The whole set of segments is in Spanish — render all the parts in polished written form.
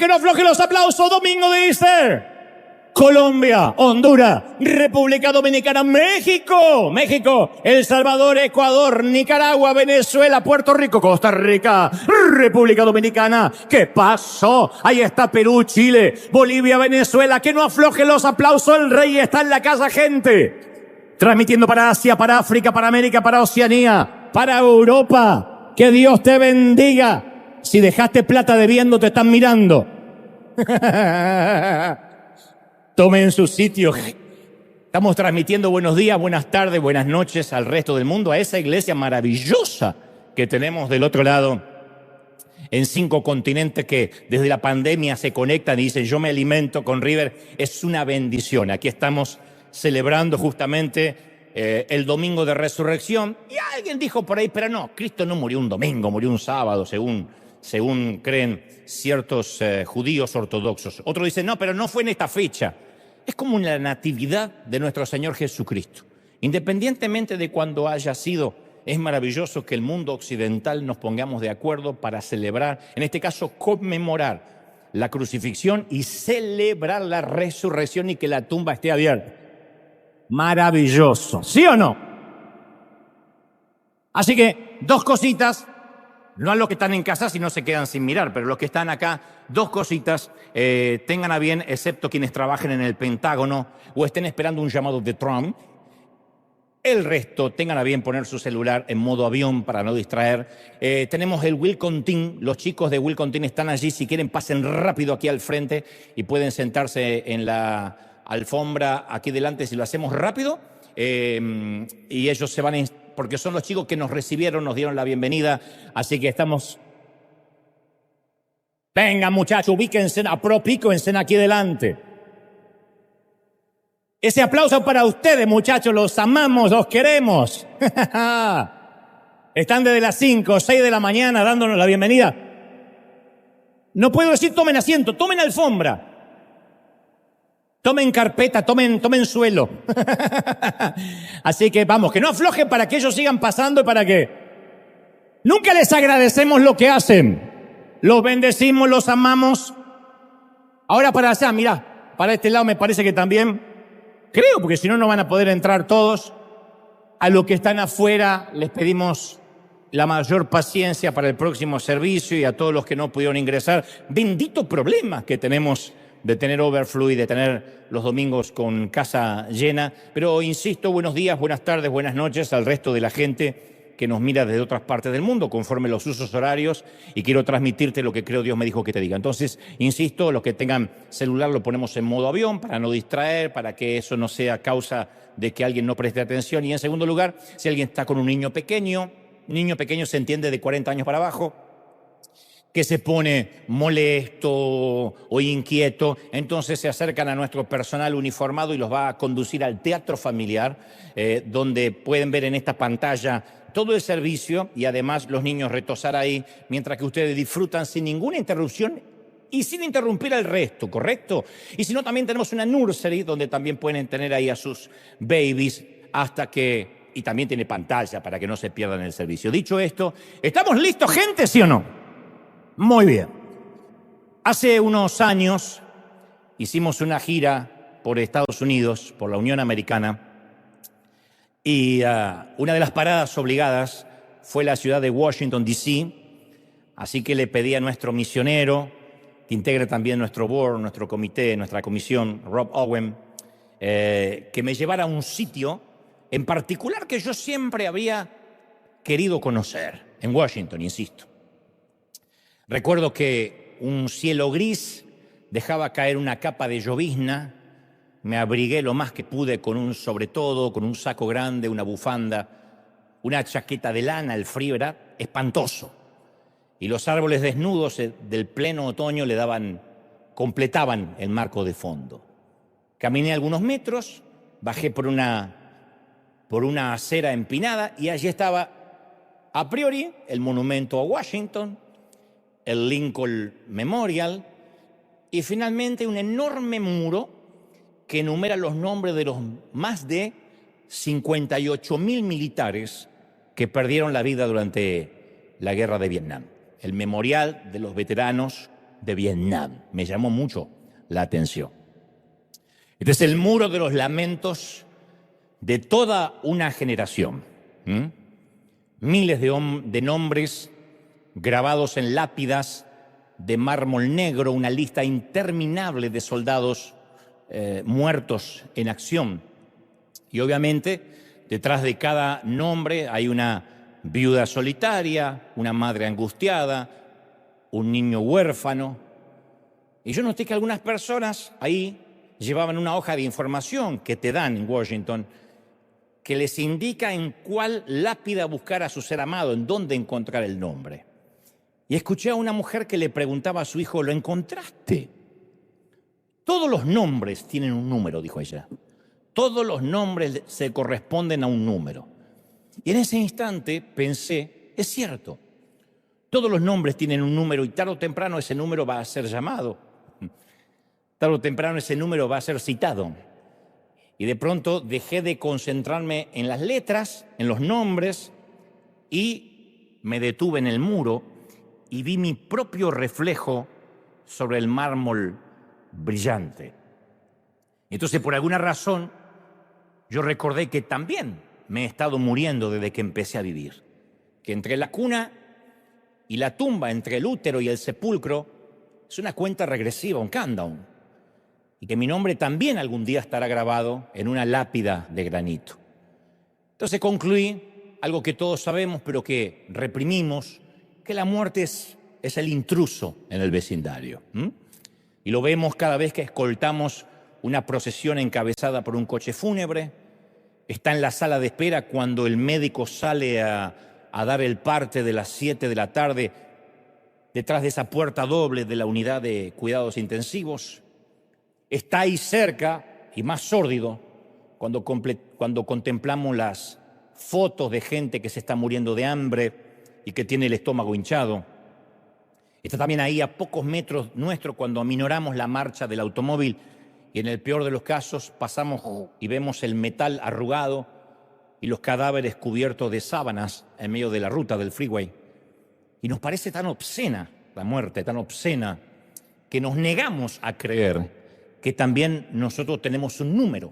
que no aflojen los aplausos. Domingo de Easter. Colombia, Honduras, República Dominicana, México, El Salvador, Ecuador, Nicaragua, Venezuela, Puerto Rico, Costa Rica, República Dominicana. ¿Qué pasó? Ahí está Perú, Chile, Bolivia, Venezuela. Que no aflojen los aplausos. El rey está en la casa, gente. Transmitiendo para Asia, para África, para América, para Oceanía, para Europa. Que Dios te bendiga. Si dejaste plata debiendo, te están mirando. Tomen su sitio. Estamos transmitiendo buenos días, buenas tardes, buenas noches al resto del mundo, a esa iglesia maravillosa que tenemos del otro lado, en 5 continentes, que desde la pandemia se conectan y dicen: yo me alimento con River. Es una bendición. Aquí estamos celebrando justamente el domingo de resurrección. Y alguien dijo por ahí: pero no, Cristo no murió un domingo, murió un sábado, según creen ciertos judíos ortodoxos. Otro dice: no, pero no fue en esta fecha. Es como la natividad de nuestro Señor Jesucristo. Independientemente de cuándo haya sido, es maravilloso que el mundo occidental nos pongamos de acuerdo para celebrar, en este caso conmemorar la crucifixión y celebrar la resurrección y que la tumba esté abierta. Maravilloso, ¿sí o no? Así que 2 cositas. No a los que están en casa si no se quedan sin mirar, pero los que están acá, 2 cositas, tengan a bien, excepto quienes trabajen en el Pentágono o estén esperando un llamado de Trump. El resto, tengan a bien poner su celular en modo avión para no distraer. Tenemos el Welcome Team. Los chicos de Welcome Team están allí. Si quieren, pasen rápido aquí al frente y pueden sentarse en la alfombra aquí delante si lo hacemos rápido. Y ellos se van a porque son los chicos que nos recibieron, nos dieron la bienvenida, así que estamos... Venga, muchachos, ubíquense, apropíquense aquí delante. Ese aplauso para ustedes, muchachos, los amamos, los queremos. Están desde las 5 o 6 de la mañana dándonos la bienvenida. No puedo decir tomen asiento, tomen alfombra. Tomen carpeta, tomen suelo. Así que vamos, que no aflojen para que ellos sigan pasando y para que... Nunca les agradecemos lo que hacen. Los bendecimos, los amamos. Ahora para allá, mirá, para este lado me parece que también... Creo, porque si no, no van a poder entrar todos. A los que están afuera les pedimos la mayor paciencia para el próximo servicio y a todos los que no pudieron ingresar. Bendito problema que tenemos de tener overflow y de tener los domingos con casa llena. Pero insisto, buenos días, buenas tardes, buenas noches al resto de la gente que nos mira desde otras partes del mundo, conforme los usos horarios, y quiero transmitirte lo que creo Dios me dijo que te diga. Entonces, insisto, los que tengan celular lo ponemos en modo avión para no distraer, para que eso no sea causa de que alguien no preste atención. Y en segundo lugar, si alguien está con un niño pequeño se entiende de 40 años para abajo, que se pone molesto o inquieto, entonces se acercan a nuestro personal uniformado y los va a conducir al teatro familiar, donde pueden ver en esta pantalla todo el servicio y además los niños retosar ahí, mientras que ustedes disfrutan sin ninguna interrupción y sin interrumpir al resto, ¿correcto? Y si no, también tenemos una nursery donde también pueden tener ahí a sus babies hasta que... Y también tiene pantalla para que no se pierdan el servicio. Dicho esto, ¿estamos listos, gente, sí o no? Muy bien. Hace unos años hicimos una gira por Estados Unidos, por la Unión Americana, y una de las paradas obligadas fue la ciudad de Washington, D.C., así que le pedí a nuestro misionero, que integra también nuestro board, nuestro comité, nuestra comisión, Rob Owen, que me llevara a un sitio en particular que yo siempre había querido conocer, en Washington, insisto. Recuerdo que un cielo gris dejaba caer una capa de llovizna. Me abrigué lo más que pude con un sobretodo, con un saco grande, una bufanda, una chaqueta de lana. El frío era espantoso. Y los árboles desnudos del pleno otoño completaban el marco de fondo. Caminé algunos metros, bajé por una acera empinada y allí estaba, a priori, el monumento a Washington, el Lincoln Memorial y finalmente un enorme muro que enumera los nombres de los más de 58.000 militares que perdieron la vida durante la guerra de Vietnam. El memorial de los veteranos de Vietnam. Me llamó mucho la atención. Este es el muro de los lamentos de toda una generación. Miles de nombres grabados en lápidas de mármol negro, una lista interminable de soldados muertos en acción. Y obviamente, detrás de cada nombre hay una viuda solitaria, una madre angustiada, un niño huérfano. Y yo noté que algunas personas ahí llevaban una hoja de información que te dan en Washington, que les indica en cuál lápida buscar a su ser amado, en dónde encontrar el nombre. Y escuché a una mujer que le preguntaba a su hijo, ¿lo encontraste? Todos los nombres tienen un número, dijo ella. Todos los nombres se corresponden a un número. Y en ese instante pensé, es cierto, todos los nombres tienen un número y tarde o temprano ese número va a ser llamado. Tarde o temprano ese número va a ser citado. Y de pronto dejé de concentrarme en las letras, en los nombres, y me detuve en el muro y vi mi propio reflejo sobre el mármol brillante. Entonces, por alguna razón, yo recordé que también me he estado muriendo desde que empecé a vivir. Que entre la cuna y la tumba, entre el útero y el sepulcro, es una cuenta regresiva, un countdown. Y que mi nombre también algún día estará grabado en una lápida de granito. Entonces concluí algo que todos sabemos, pero que reprimimos, que la muerte es el intruso en el vecindario. Y lo vemos cada vez que escoltamos una procesión encabezada por un coche fúnebre. Está en la sala de espera cuando el médico sale a dar el parte de las 7 de la tarde detrás de esa puerta doble de la unidad de cuidados intensivos. Está ahí cerca y más sórdido cuando contemplamos las fotos de gente que se está muriendo de hambre y que tiene el estómago hinchado. Está también ahí a pocos metros nuestro cuando aminoramos la marcha del automóvil y en el peor de los casos pasamos y vemos el metal arrugado y los cadáveres cubiertos de sábanas en medio de la ruta del freeway. Y nos parece tan obscena la muerte, tan obscena, que nos negamos a creer que también nosotros tenemos un número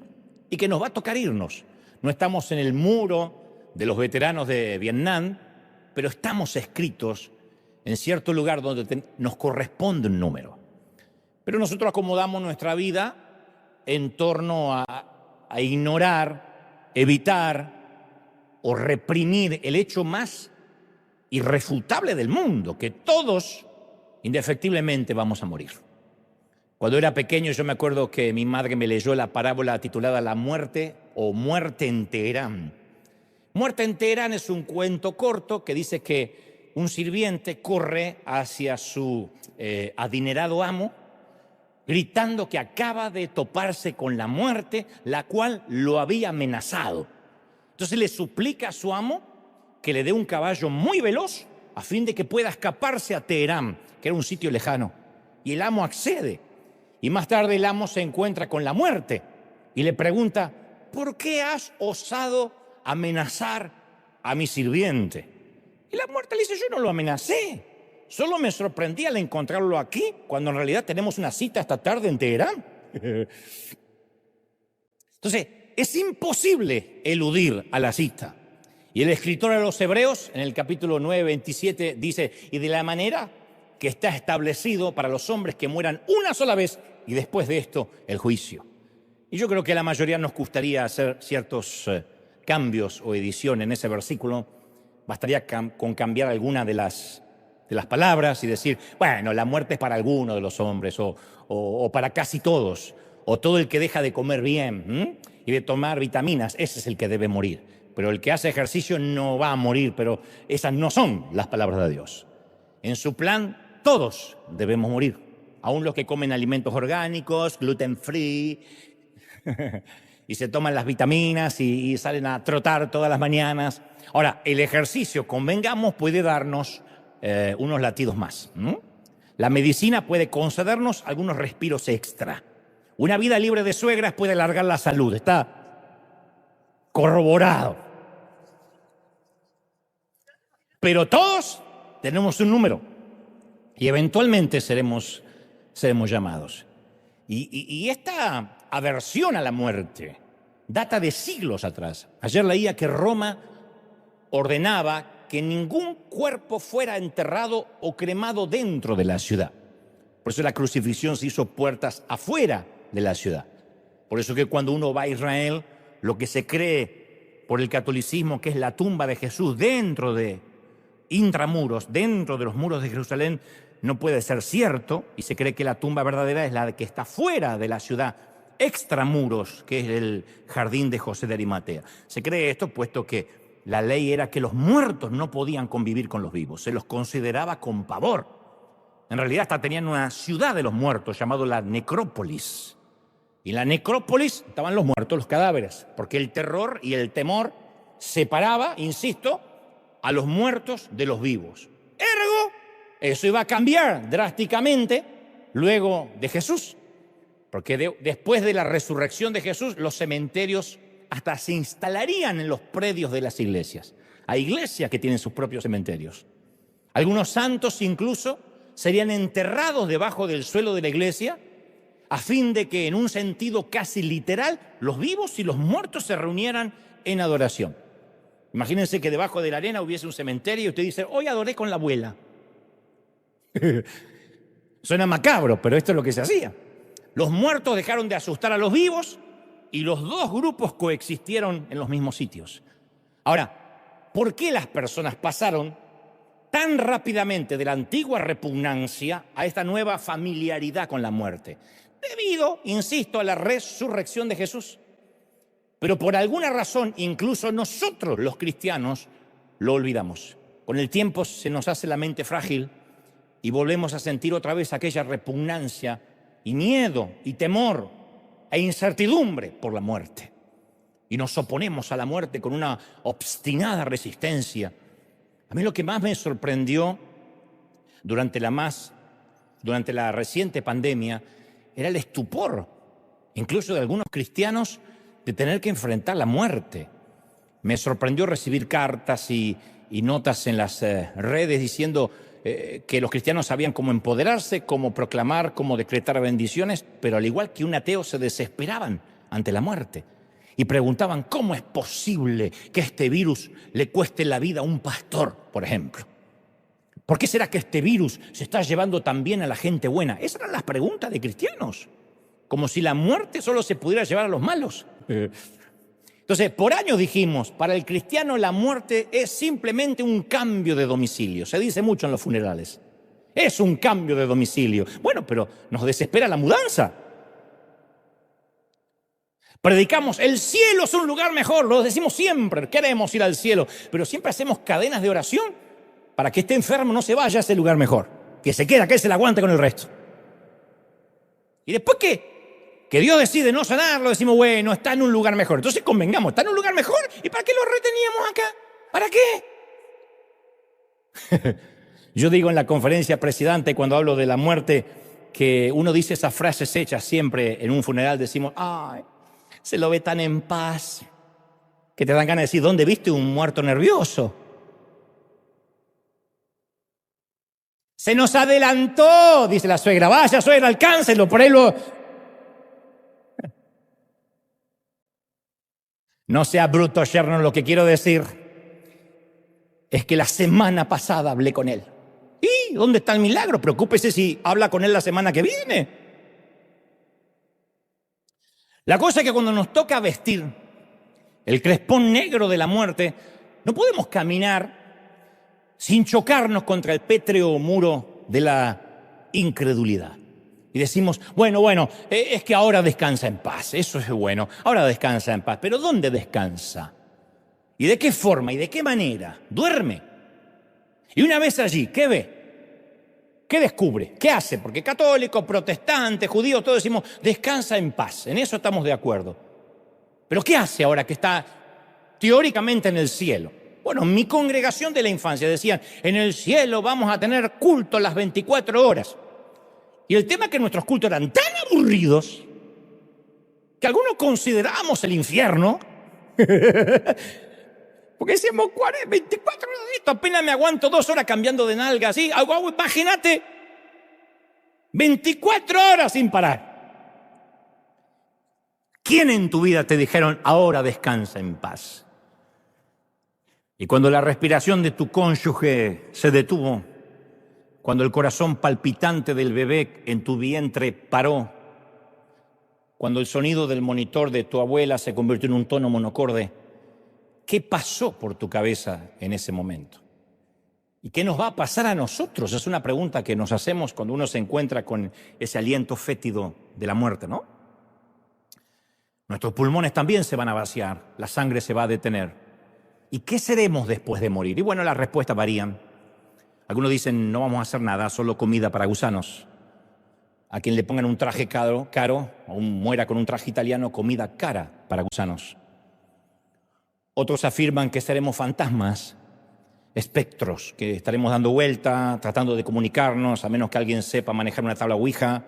y que nos va a tocar irnos. No estamos en el muro de los veteranos de Vietnam, pero estamos escritos en cierto lugar donde nos corresponde un número. Pero nosotros acomodamos nuestra vida en torno a ignorar, evitar o reprimir el hecho más irrefutable del mundo, que todos indefectiblemente vamos a morir. Cuando era pequeño yo me acuerdo que mi madre me leyó la parábola titulada La muerte o Muerte en Teherán. Muerte en Teherán es un cuento corto que dice que un sirviente corre hacia su adinerado amo gritando que acaba de toparse con la muerte, la cual lo había amenazado. Entonces le suplica a su amo que le dé un caballo muy veloz a fin de que pueda escaparse a Teherán, que era un sitio lejano. Y el amo accede. Y más tarde el amo se encuentra con la muerte y le pregunta, ¿por qué has osado amenazar a mi sirviente? Y la muerte le dice, yo no lo amenacé, solo me sorprendí al encontrarlo aquí, cuando en realidad tenemos una cita esta tarde en Teherán. Entonces, es imposible eludir a la cita. Y el escritor a los Hebreos, en el capítulo 9, 27, dice, y de la manera que está establecido para los hombres que mueran una sola vez y después de esto el juicio. Y yo creo que a la mayoría nos gustaría hacer ciertos cambios o edición en ese versículo. Bastaría con cambiar alguna de las palabras y decir, bueno, la muerte es para alguno de los hombres o para casi todos, o todo el que deja de comer bien y de tomar vitaminas, ese es el que debe morir. Pero el que hace ejercicio no va a morir, pero esas no son las palabras de Dios. En su plan, todos debemos morir. Aún los que comen alimentos orgánicos, gluten free, y se toman las vitaminas y salen a trotar todas las mañanas. Ahora, el ejercicio, convengamos, puede darnos unos latidos más. La medicina puede concedernos algunos respiros extra. Una vida libre de suegras puede alargar la salud. Está corroborado. Pero todos tenemos un número. Y eventualmente seremos llamados. Y esta aversión a la muerte data de siglos atrás. Ayer leía que Roma ordenaba que ningún cuerpo fuera enterrado o cremado dentro de la ciudad. Por eso la crucifixión se hizo puertas afuera de la ciudad. Por eso que cuando uno va a Israel, lo que se cree por el catolicismo que es la tumba de Jesús dentro de intramuros, dentro de los muros de Jerusalén, no puede ser cierto, y se cree que la tumba verdadera es la que está fuera de la ciudad, extramuros, que es el jardín de José de Arimatea. Se cree esto puesto que la ley era que los muertos no podían convivir con los vivos, se los consideraba con pavor. En realidad hasta tenían una ciudad de los muertos llamada la necrópolis. Y en la necrópolis estaban los muertos, los cadáveres, porque el terror y el temor separaba, insisto, a los muertos de los vivos. Ergo, eso iba a cambiar drásticamente luego de Jesús, porque después de la resurrección de Jesús, los cementerios hasta se instalarían en los predios de las iglesias. Hay iglesias que tienen sus propios cementerios. Algunos santos incluso serían enterrados debajo del suelo de la iglesia a fin de que en un sentido casi literal los vivos y los muertos se reunieran en adoración. Imagínense que debajo de la arena hubiese un cementerio y usted dice, hoy adoré con la abuela. Suena macabro, pero esto es lo que se hacía. Los muertos dejaron de asustar a los vivos y los dos grupos coexistieron en los mismos sitios. Ahora, ¿por qué las personas pasaron tan rápidamente de la antigua repugnancia a esta nueva familiaridad con la muerte? Debido, insisto, a la resurrección de Jesús. Pero por alguna razón, incluso nosotros los cristianos lo olvidamos. Con el tiempo se nos hace la mente frágil y volvemos a sentir otra vez aquella repugnancia y miedo y temor e incertidumbre por la muerte. Y nos oponemos a la muerte con una obstinada resistencia. A mí lo que más me sorprendió durante la reciente pandemia era el estupor, incluso de algunos cristianos, de tener que enfrentar la muerte. Me sorprendió recibir cartas y notas en las redes diciendo que los cristianos sabían cómo empoderarse, cómo proclamar, cómo decretar bendiciones, pero al igual que un ateo se desesperaban ante la muerte y preguntaban cómo es posible que este virus le cueste la vida a un pastor, por ejemplo. ¿Por qué será que este virus se está llevando tan bien a la gente buena? Esas eran las preguntas de cristianos, como si la muerte solo se pudiera llevar a los malos. Entonces, por años dijimos, para el cristiano la muerte es simplemente un cambio de domicilio. Se dice mucho en los funerales. Es un cambio de domicilio. Bueno, pero nos desespera la mudanza. Predicamos, el cielo es un lugar mejor, lo decimos siempre, queremos ir al cielo, pero siempre hacemos cadenas de oración para que este enfermo no se vaya a ese lugar mejor, que se quede acá y se la aguante con el resto. Y después que Dios decide no sanarlo, decimos, bueno, está en un lugar mejor. Entonces convengamos, está en un lugar mejor. ¿Y para qué lo reteníamos acá? ¿Para qué? Yo digo en la conferencia presidente, cuando hablo de la muerte, que uno dice esas frases hechas siempre en un funeral, decimos, ay, se lo ve tan en paz, que te dan ganas de decir, ¿dónde viste un muerto nervioso? Se nos adelantó, dice la suegra, vaya suegra, alcáncelo, por ahí lo... No sea bruto, yerno, lo que quiero decir es que la semana pasada hablé con él. ¿Y dónde está el milagro? Preocúpese si habla con él la semana que viene. La cosa es que cuando nos toca vestir el crespón negro de la muerte, no podemos caminar sin chocarnos contra el pétreo muro de la incredulidad. Y decimos, bueno, es que ahora descansa en paz, eso es bueno, ahora descansa en paz. ¿Pero dónde descansa? ¿Y de qué forma? ¿Y de qué manera? Duerme. Y una vez allí, ¿qué ve? ¿Qué descubre? ¿Qué hace? Porque católico, protestante, judío, todos decimos, descansa en paz, en eso estamos de acuerdo. ¿Pero qué hace ahora que está teóricamente en el cielo? Bueno, mi congregación de la infancia decían, en el cielo vamos a tener culto las 24 horas. Y el tema es que nuestros cultos eran tan aburridos que algunos considerábamos el infierno. Porque decíamos, 24 horas de esto, apenas me aguanto 2 horas cambiando de nalga así. Imagínate 24 horas sin parar. ¿Quién en tu vida te dijeron, ahora descansa en paz? Y cuando la respiración de tu cónyuge se detuvo, cuando el corazón palpitante del bebé en tu vientre paró, cuando el sonido del monitor de tu abuela se convirtió en un tono monocorde, ¿qué pasó por tu cabeza en ese momento? ¿Y qué nos va a pasar a nosotros? Es una pregunta que nos hacemos cuando uno se encuentra con ese aliento fétido de la muerte, ¿no? Nuestros pulmones también se van a vaciar, la sangre se va a detener. ¿Y qué seremos después de morir? Y bueno, las respuestas varían. Algunos dicen, no vamos a hacer nada, solo comida para gusanos. A quien le pongan un traje caro o muera con un traje italiano, comida cara para gusanos. Otros afirman que seremos fantasmas, espectros, que estaremos dando vuelta, tratando de comunicarnos, a menos que alguien sepa manejar una tabla Ouija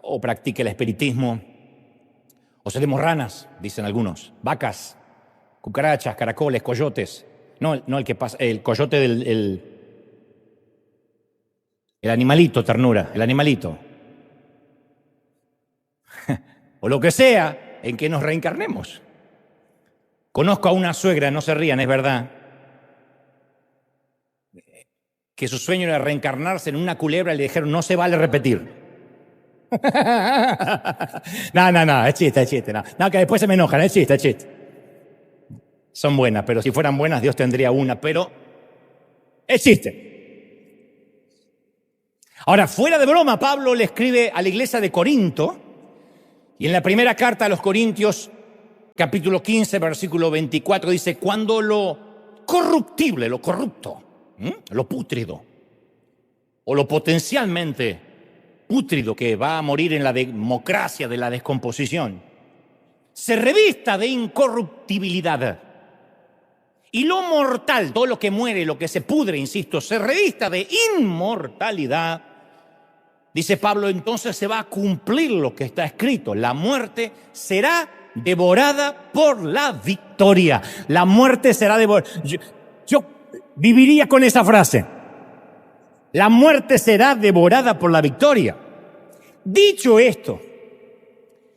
o practique el espiritismo. O seremos ranas, dicen algunos, vacas, cucarachas, caracoles, coyotes. No el que pasa, el coyote el animalito, ternura, el animalito. O lo que sea en que nos reencarnemos. Conozco a una suegra, no se rían, es verdad, que su sueño era reencarnarse en una culebra y le dijeron, no se vale repetir. No, es chiste, no, que después se me enojan, es chiste. Son buenas, pero si fueran buenas Dios tendría una, pero es chiste. Ahora, fuera de broma, Pablo le escribe a la iglesia de Corinto, y en la primera carta a los Corintios, capítulo 15, versículo 24, dice, cuando lo corruptible, lo corrupto, lo pútrido, o lo potencialmente pútrido que va a morir en la democracia de la descomposición, se revista de incorruptibilidad, y lo mortal, todo lo que muere, lo que se pudre, insisto, se revista de inmortalidad, dice Pablo, entonces se va a cumplir lo que está escrito, la muerte será devorada por la victoria. La muerte será devorada. Yo viviría con esa frase. La muerte será devorada por la victoria. Dicho esto,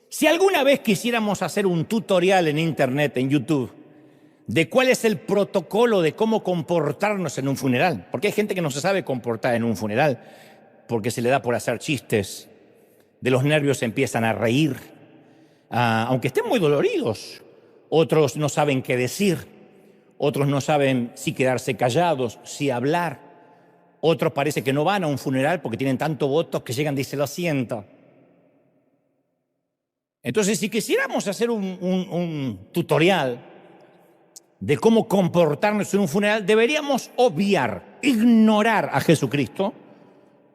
si alguna vez quisiéramos hacer un tutorial en internet, en YouTube, de cuál es el protocolo de cómo comportarnos en un funeral, porque hay gente que no se sabe comportar en un funeral, porque se le da por hacer chistes, de los nervios se empiezan a reír, aunque estén muy doloridos. Otros no saben qué decir, otros no saben si quedarse callados, si hablar. Otros parece que no van a un funeral porque tienen tanto votos que llegan y dicen, lo siento. Entonces, si quisiéramos hacer un tutorial de cómo comportarnos en un funeral, deberíamos obviar, ignorar a Jesucristo,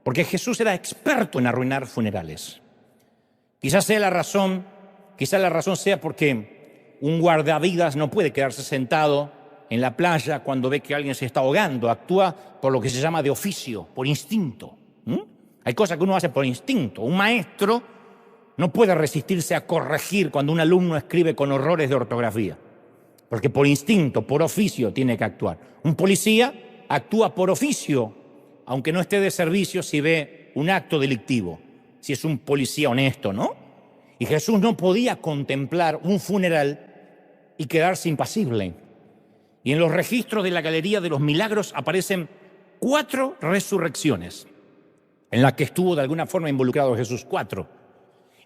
porque Jesús era experto en arruinar funerales. Quizás la razón sea porque un guardavidas no puede quedarse sentado en la playa cuando ve que alguien se está ahogando. Actúa por lo que se llama de oficio, por instinto. Hay cosas que uno hace por instinto. Un maestro no puede resistirse a corregir cuando un alumno escribe con horrores de ortografía, porque por instinto, por oficio tiene que actuar. Un policía actúa por oficio, aunque no esté de servicio, si ve un acto delictivo, si es un policía honesto, ¿no? Y Jesús no podía contemplar un funeral y quedarse impasible. Y en los registros de la Galería de los Milagros aparecen 4 resurrecciones en las que estuvo de alguna forma involucrado Jesús, 4,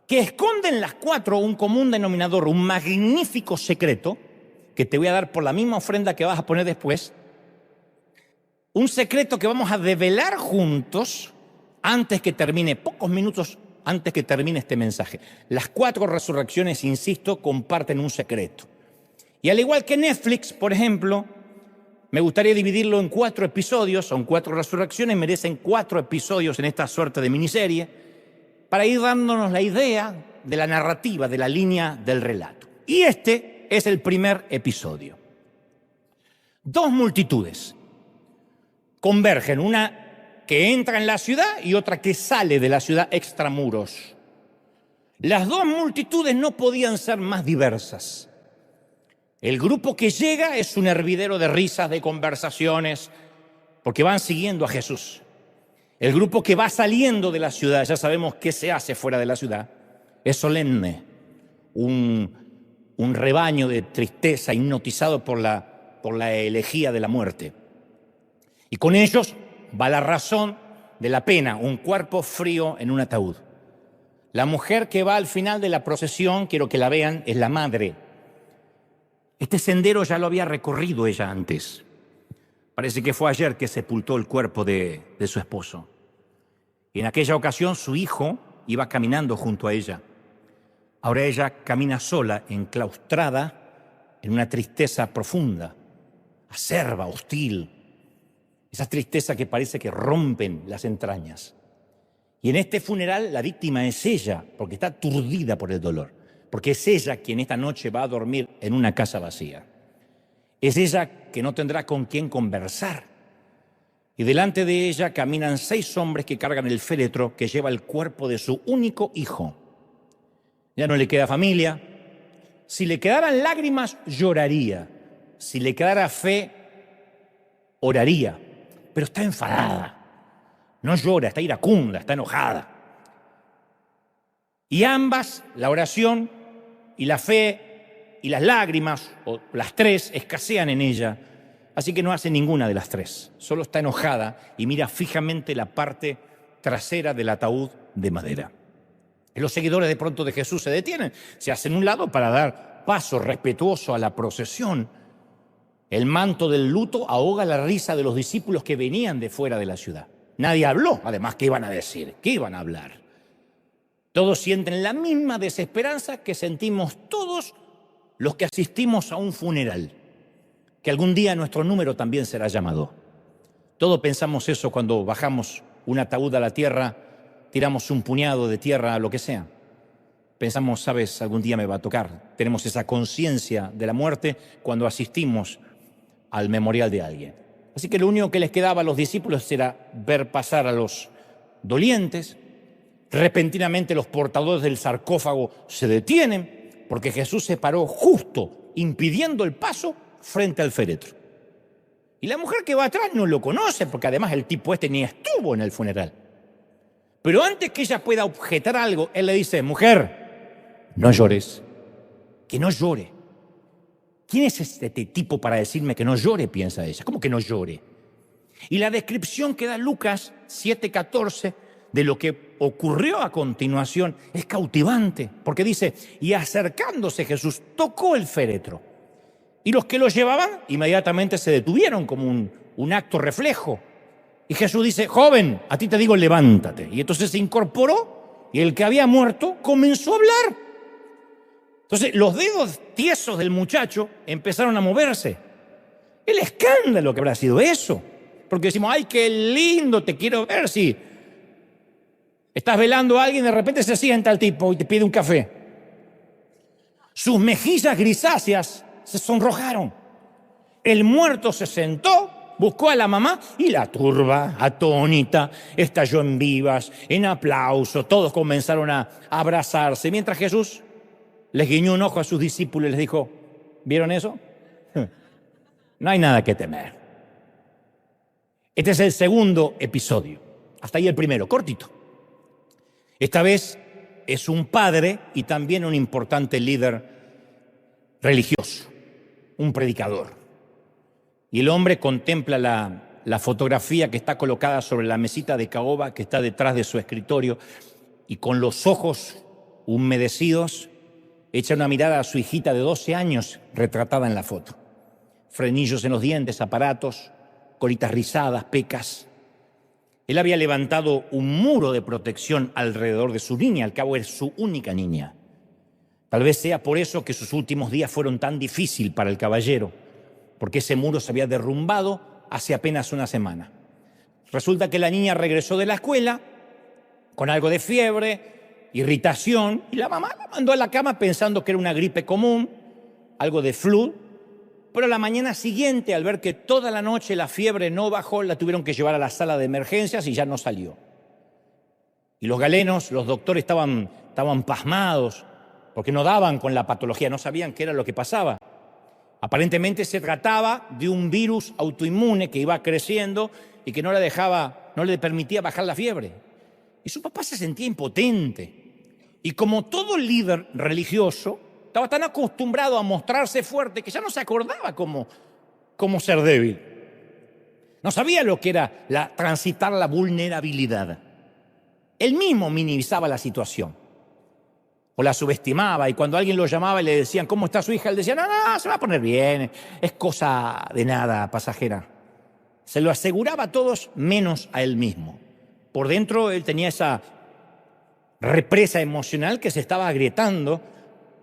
que esconden las 4 un común denominador, un magnífico secreto que te voy a dar por la misma ofrenda que vas a poner después. Un secreto que vamos a develar juntos antes que termine, pocos minutos antes que termine este mensaje. Las 4 resurrecciones, insisto, comparten un secreto. Y al igual que Netflix, por ejemplo, me gustaría dividirlo en 4 episodios. Son 4 resurrecciones, merecen 4 episodios en esta suerte de miniserie, para ir dándonos la idea de la narrativa, de la línea del relato. Y este es el primer episodio. 2 multitudes convergen, una que entra en la ciudad y otra que sale de la ciudad extramuros. Las 2 multitudes no podían ser más diversas. El grupo que llega es un hervidero de risas, de conversaciones, porque van siguiendo a Jesús. El grupo que va saliendo de la ciudad, ya sabemos qué se hace fuera de la ciudad, es solemne, un rebaño de tristeza hipnotizado por la elegía de la muerte. Y con ellos va la razón de la pena, un cuerpo frío en un ataúd. La mujer que va al final de la procesión, quiero que la vean, es la madre. Este sendero ya lo había recorrido ella antes. Parece que fue ayer que sepultó el cuerpo de su esposo. Y en aquella ocasión su hijo iba caminando junto a ella. Ahora ella camina sola, enclaustrada, en una tristeza profunda, acerba, hostil. Esa tristeza que parece que rompen las entrañas. Y en este funeral la víctima es ella, porque está aturdida por el dolor. Porque es ella quien esta noche va a dormir en una casa vacía. Es ella que no tendrá con quién conversar. Y delante de ella caminan 6 hombres que cargan el féretro que lleva el cuerpo de su único hijo. Ya no le queda familia. Si le quedaran lágrimas, lloraría. Si le quedara fe, oraría. Pero está enfadada. No llora, está iracunda, está enojada. Y ambas, la oración y la fe y las lágrimas, o las 3, escasean en ella. Así que no hace ninguna de las 3. Solo está enojada y mira fijamente la parte trasera del ataúd de madera. Y los seguidores de pronto de Jesús se detienen, se hacen un lado para dar paso respetuoso a la procesión. El manto del luto ahoga la risa de los discípulos que venían de fuera de la ciudad. Nadie habló, además, ¿qué iban a decir? ¿Qué iban a hablar? Todos sienten la misma desesperanza que sentimos todos los que asistimos a un funeral, que algún día nuestro número también será llamado. Todos pensamos eso cuando bajamos un ataúd a la tierra, tiramos un puñado de tierra, lo que sea. Pensamos, sabes, algún día me va a tocar. Tenemos esa conciencia de la muerte cuando asistimos al memorial de alguien. Así que lo único que les quedaba a los discípulos era ver pasar a los dolientes. Repentinamente los portadores del sarcófago se detienen porque Jesús se paró justo, impidiendo el paso frente al féretro. Y la mujer que va atrás no lo conoce porque además el tipo este ni estuvo en el funeral. Pero antes que ella pueda objetar algo, él le dice: mujer, no llores, que no llore. ¿Quién es este tipo para decirme que no llore?, piensa ella. ¿Cómo que no llore? Y la descripción que da Lucas 7:14 de lo que ocurrió a continuación es cautivante, porque dice: y acercándose Jesús tocó el féretro. Y los que lo llevaban inmediatamente se detuvieron como un acto reflejo. Y Jesús dice: joven, a ti te digo, levántate. Y entonces se incorporó y el que había muerto comenzó a hablar. Entonces los dedos tiesos del muchacho empezaron a moverse. El escándalo que habrá sido eso. Porque decimos: ay, qué lindo, te quiero ver. Si estás velando a alguien, de repente se sienta el tipo y te pide un café. Sus mejillas grisáceas se sonrojaron. El muerto se sentó, buscó a la mamá y la turba, atónita, estalló en vivas, en aplauso. Todos comenzaron a abrazarse. Mientras Jesús les guiñó un ojo a sus discípulos y les dijo: ¿vieron eso? No hay nada que temer. Este es el segundo episodio. Hasta ahí el primero, cortito. Esta vez es un padre y también un importante líder religioso, un predicador. Y el hombre contempla la fotografía que está colocada sobre la mesita de caoba que está detrás de su escritorio y con los ojos humedecidos echa una mirada a su hijita de 12 años retratada en la foto. Frenillos en los dientes, aparatos, colitas rizadas, pecas. Él había levantado un muro de protección alrededor de su niña, al cabo es su única niña. Tal vez sea por eso que sus últimos días fueron tan difíciles para el caballero, porque ese muro se había derrumbado hace apenas una semana. Resulta que la niña regresó de la escuela con algo de fiebre, irritación, y la mamá la mandó a la cama pensando que era una gripe común, algo de flu. Pero a la mañana siguiente, al ver que toda la noche la fiebre no bajó, la tuvieron que llevar a la sala de emergencias y ya no salió. Y los galenos, los doctores estaban pasmados porque no daban con la patología, no sabían qué era lo que pasaba. Aparentemente se trataba de un virus autoinmune que iba creciendo y que no la dejaba no le permitía bajar la fiebre. Y su papá se sentía impotente. Y como todo líder religioso, estaba tan acostumbrado a mostrarse fuerte que ya no se acordaba cómo ser débil. No sabía lo que era transitar la vulnerabilidad. Él mismo minimizaba la situación o la subestimaba, y cuando alguien lo llamaba y le decían ¿cómo está su hija?, él decía no, se va a poner bien, es cosa de nada, pasajera. Se lo aseguraba a todos menos a él mismo. Por dentro él tenía esa represa emocional que se estaba agrietando,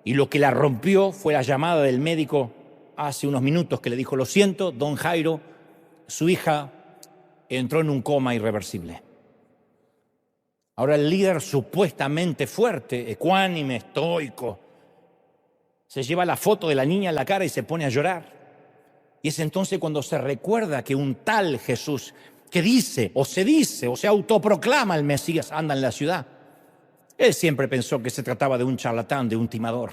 y lo que la rompió fue la llamada del médico hace unos minutos que le dijo: lo siento, don Jairo, su hija entró en un coma irreversible. Ahora el líder supuestamente fuerte, ecuánime, estoico, se lleva la foto de la niña en la cara y se pone a llorar. Y es entonces cuando se recuerda que un tal Jesús que dice o se autoproclama el Mesías anda en la ciudad. Él siempre pensó que se trataba de un charlatán, de un timador.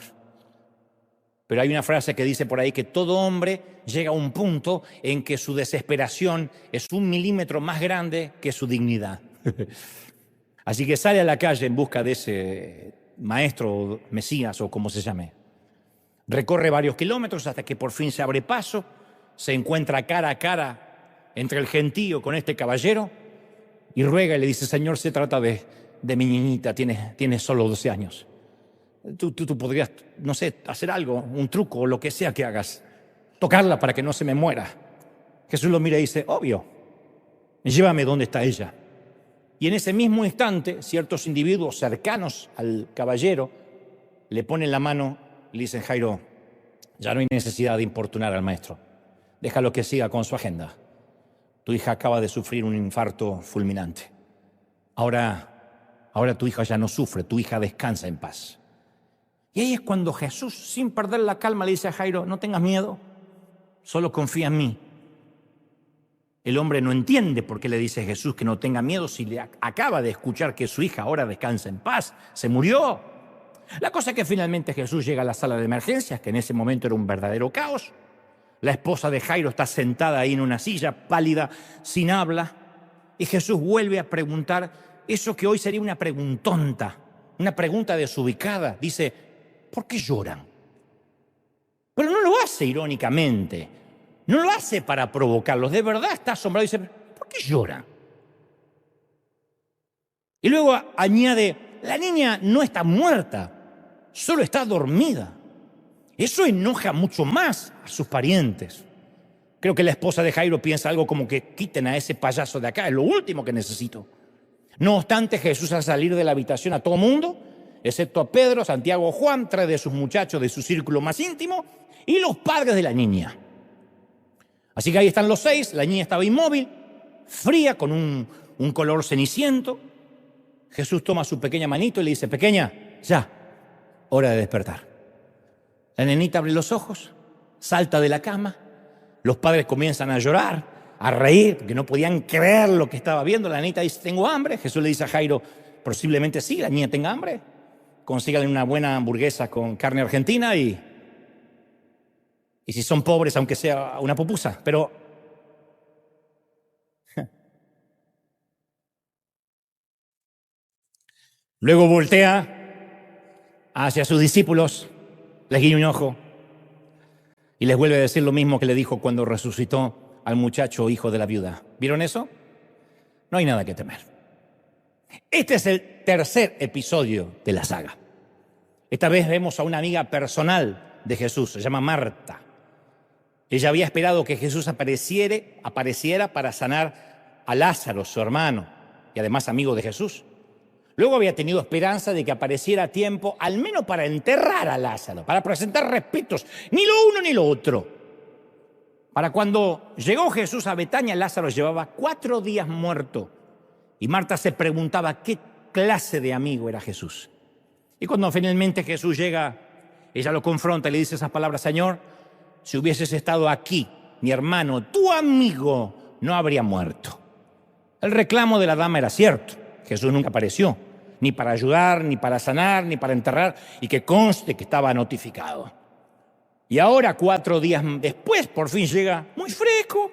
Pero hay una frase que dice por ahí que todo hombre llega a un punto en que su desesperación es 1 milímetro más grande que su dignidad. Así que sale a la calle en busca de ese maestro, Mesías o como se llame. Recorre varios kilómetros hasta que por fin se abre paso, se encuentra cara a cara entre el gentío con este caballero y ruega y le dice: Señor, se trata de mi niñita, tiene solo 12 años. Tú podrías, no sé, hacer algo, un truco o lo que sea que hagas, tocarla para que no se me muera. Jesús lo mira y dice: obvio, llévame donde está ella. Y en ese mismo instante, ciertos individuos cercanos al caballero le ponen la mano y le dicen: Jairo, ya no hay necesidad de importunar al maestro. Déjalo que siga con su agenda. Tu hija acaba de sufrir un infarto fulminante. Ahora tu hija ya no sufre, tu hija descansa en paz. Y ahí es cuando Jesús, sin perder la calma, le dice a Jairo: no tengas miedo, solo confía en mí. El hombre no entiende por qué le dice a Jesús que no tenga miedo si le acaba de escuchar que su hija ahora descansa en paz, se murió. La cosa es que finalmente Jesús llega a la sala de emergencias, que en ese momento era un verdadero caos. La esposa de Jairo está sentada ahí en una silla, pálida, sin habla, y Jesús vuelve a preguntar eso que hoy sería una preguntonta, una pregunta desubicada. Dice: ¿por qué lloran? Pero no lo hace irónicamente, no lo hace para provocarlos, de verdad está asombrado y dice: ¿por qué lloran? Y luego añade: la niña no está muerta, solo está dormida. Eso enoja mucho más a sus parientes. Creo que la esposa de Jairo piensa algo como que quiten a ese payaso de acá, es lo último que necesito. No obstante, Jesús, al salir de la habitación, a todo mundo, excepto a Pedro, Santiago, Juan, 3 de sus muchachos de su círculo más íntimo y los padres de la niña. Así que ahí están los 6, la niña estaba inmóvil, fría, con un color ceniciento. Jesús toma su pequeña manito y le dice: pequeña, ya, hora de despertar. La nenita abre los ojos, salta de la cama, los padres comienzan a llorar, a reír, porque no podían creer lo que estaba viendo. La nenita dice: tengo hambre. Jesús le dice a Jairo: posiblemente sí, la niña tenga hambre. Consígale una buena hamburguesa con carne argentina y si son pobres, aunque sea una pupusa. Pero luego voltea hacia sus discípulos, les guiña un ojo y les vuelve a decir lo mismo que le dijo cuando resucitó al muchacho hijo de la viuda. ¿Vieron eso? No hay nada que temer. Este es el tercer episodio de la saga. Esta vez vemos a una amiga personal de Jesús, se llama Marta. Ella había esperado que Jesús apareciera para sanar a Lázaro, su hermano, y además amigo de Jesús. Luego había tenido esperanza de que apareciera a tiempo, al menos para enterrar a Lázaro, para presentar respetos, ni lo uno ni lo otro. Para cuando llegó Jesús a Betania, Lázaro llevaba 4 días muerto. Y Marta se preguntaba qué clase de amigo era Jesús. Y cuando finalmente Jesús llega, ella lo confronta y le dice esas palabras: Señor, si hubieses estado aquí, mi hermano, tu amigo, no habría muerto. El reclamo de la dama era cierto. Jesús nunca apareció, ni para ayudar, ni para sanar, ni para enterrar, y que conste que estaba notificado. Y ahora, 4 días después, por fin llega muy fresco,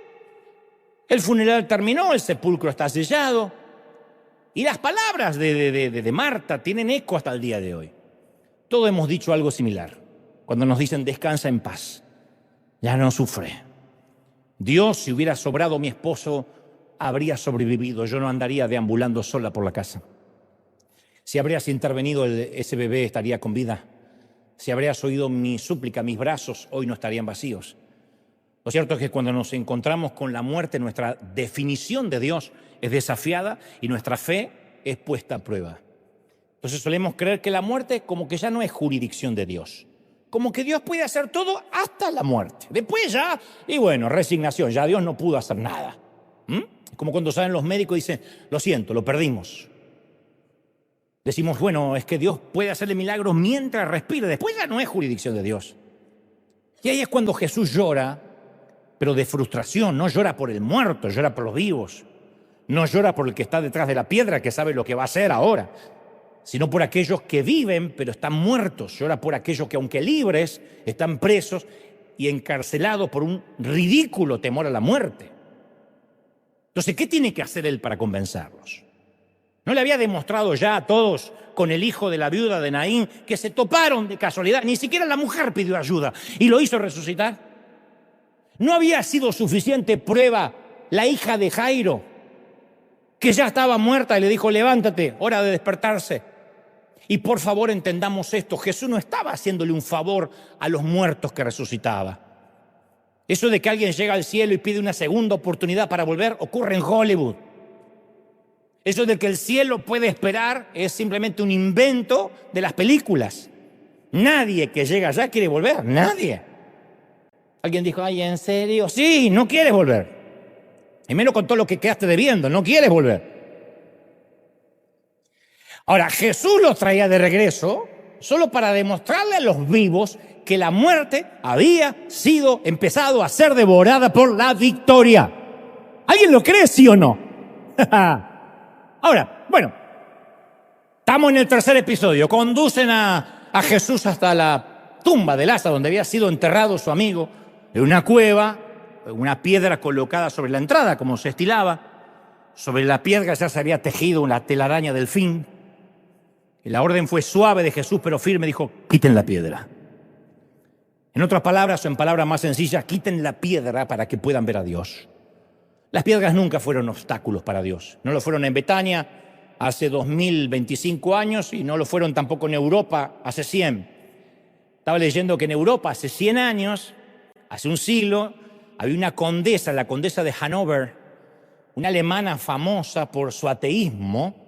El funeral terminó, el sepulcro está sellado. Y las palabras de Marta tienen eco hasta el día de hoy. Todos hemos dicho algo similar. Cuando nos dicen descansa en paz, ya no sufre. Dios, si hubiera sobrado mi esposo, habría sobrevivido. Yo no andaría deambulando sola por la casa. Si habrías intervenido, ese bebé estaría con vida. Si habrías oído mi súplica, mis brazos hoy no estarían vacíos. Lo cierto es que cuando nos encontramos con la muerte, nuestra definición de Dios es desafiada y nuestra fe es puesta a prueba. Entonces solemos creer que la muerte como que ya no es jurisdicción de Dios. Como que Dios puede hacer todo hasta la muerte. Después ya, y bueno, resignación, ya Dios no pudo hacer nada. Como cuando salen los médicos y dicen, lo siento, lo perdimos. Decimos, bueno, es que Dios puede hacerle milagros mientras respire. Después ya no es jurisdicción de Dios. Y ahí es cuando Jesús llora, pero de frustración. No llora por el muerto, llora por los vivos. No llora por el que está detrás de la piedra, que sabe lo que va a hacer ahora, sino por aquellos que viven, pero están muertos. Llora por aquellos que, aunque libres, están presos y encarcelados por un ridículo temor a la muerte. Entonces, ¿qué tiene que hacer él para convencerlos? ¿No le había demostrado ya a todos con el hijo de la viuda de Naín que se toparon de casualidad? Ni siquiera la mujer pidió ayuda y lo hizo resucitar. ¿No había sido suficiente prueba la hija de Jairo, que ya estaba muerta y le dijo, levántate, hora de despertarse? Y por favor entendamos esto, Jesús no estaba haciéndole un favor a los muertos que resucitaba. Eso de que alguien llega al cielo y pide una segunda oportunidad para volver ocurre en Hollywood. Eso de que el cielo puede esperar es simplemente un invento de las películas. Nadie que llega allá quiere volver, nadie. Alguien dijo, ay, ¿en serio? Sí, no quieres volver. Y menos con todo lo que quedaste debiendo, no quieres volver. Ahora, Jesús los traía de regreso solo para demostrarle a los vivos que la muerte había sido empezado a ser devorada por la victoria. ¿Alguien lo cree, sí o no? Ahora, bueno, estamos en el tercer episodio. Conducen a Jesús hasta la tumba de Lázaro, donde había sido enterrado su amigo, en una cueva, una piedra colocada sobre la entrada, como se estilaba. Sobre la piedra ya se había tejido una telaraña del fin. Y la orden fue suave de Jesús, pero firme, dijo, quiten la piedra. En otras palabras, o en palabras más sencillas, quiten la piedra para que puedan ver a Dios. Las piedras nunca fueron obstáculos para Dios. No lo fueron en Betania hace 2025 años y no lo fueron tampoco en Europa hace 100. Estaba leyendo que en Europa hace 100 años, hace un siglo, había una condesa, la condesa de Hannover, una alemana famosa por su ateísmo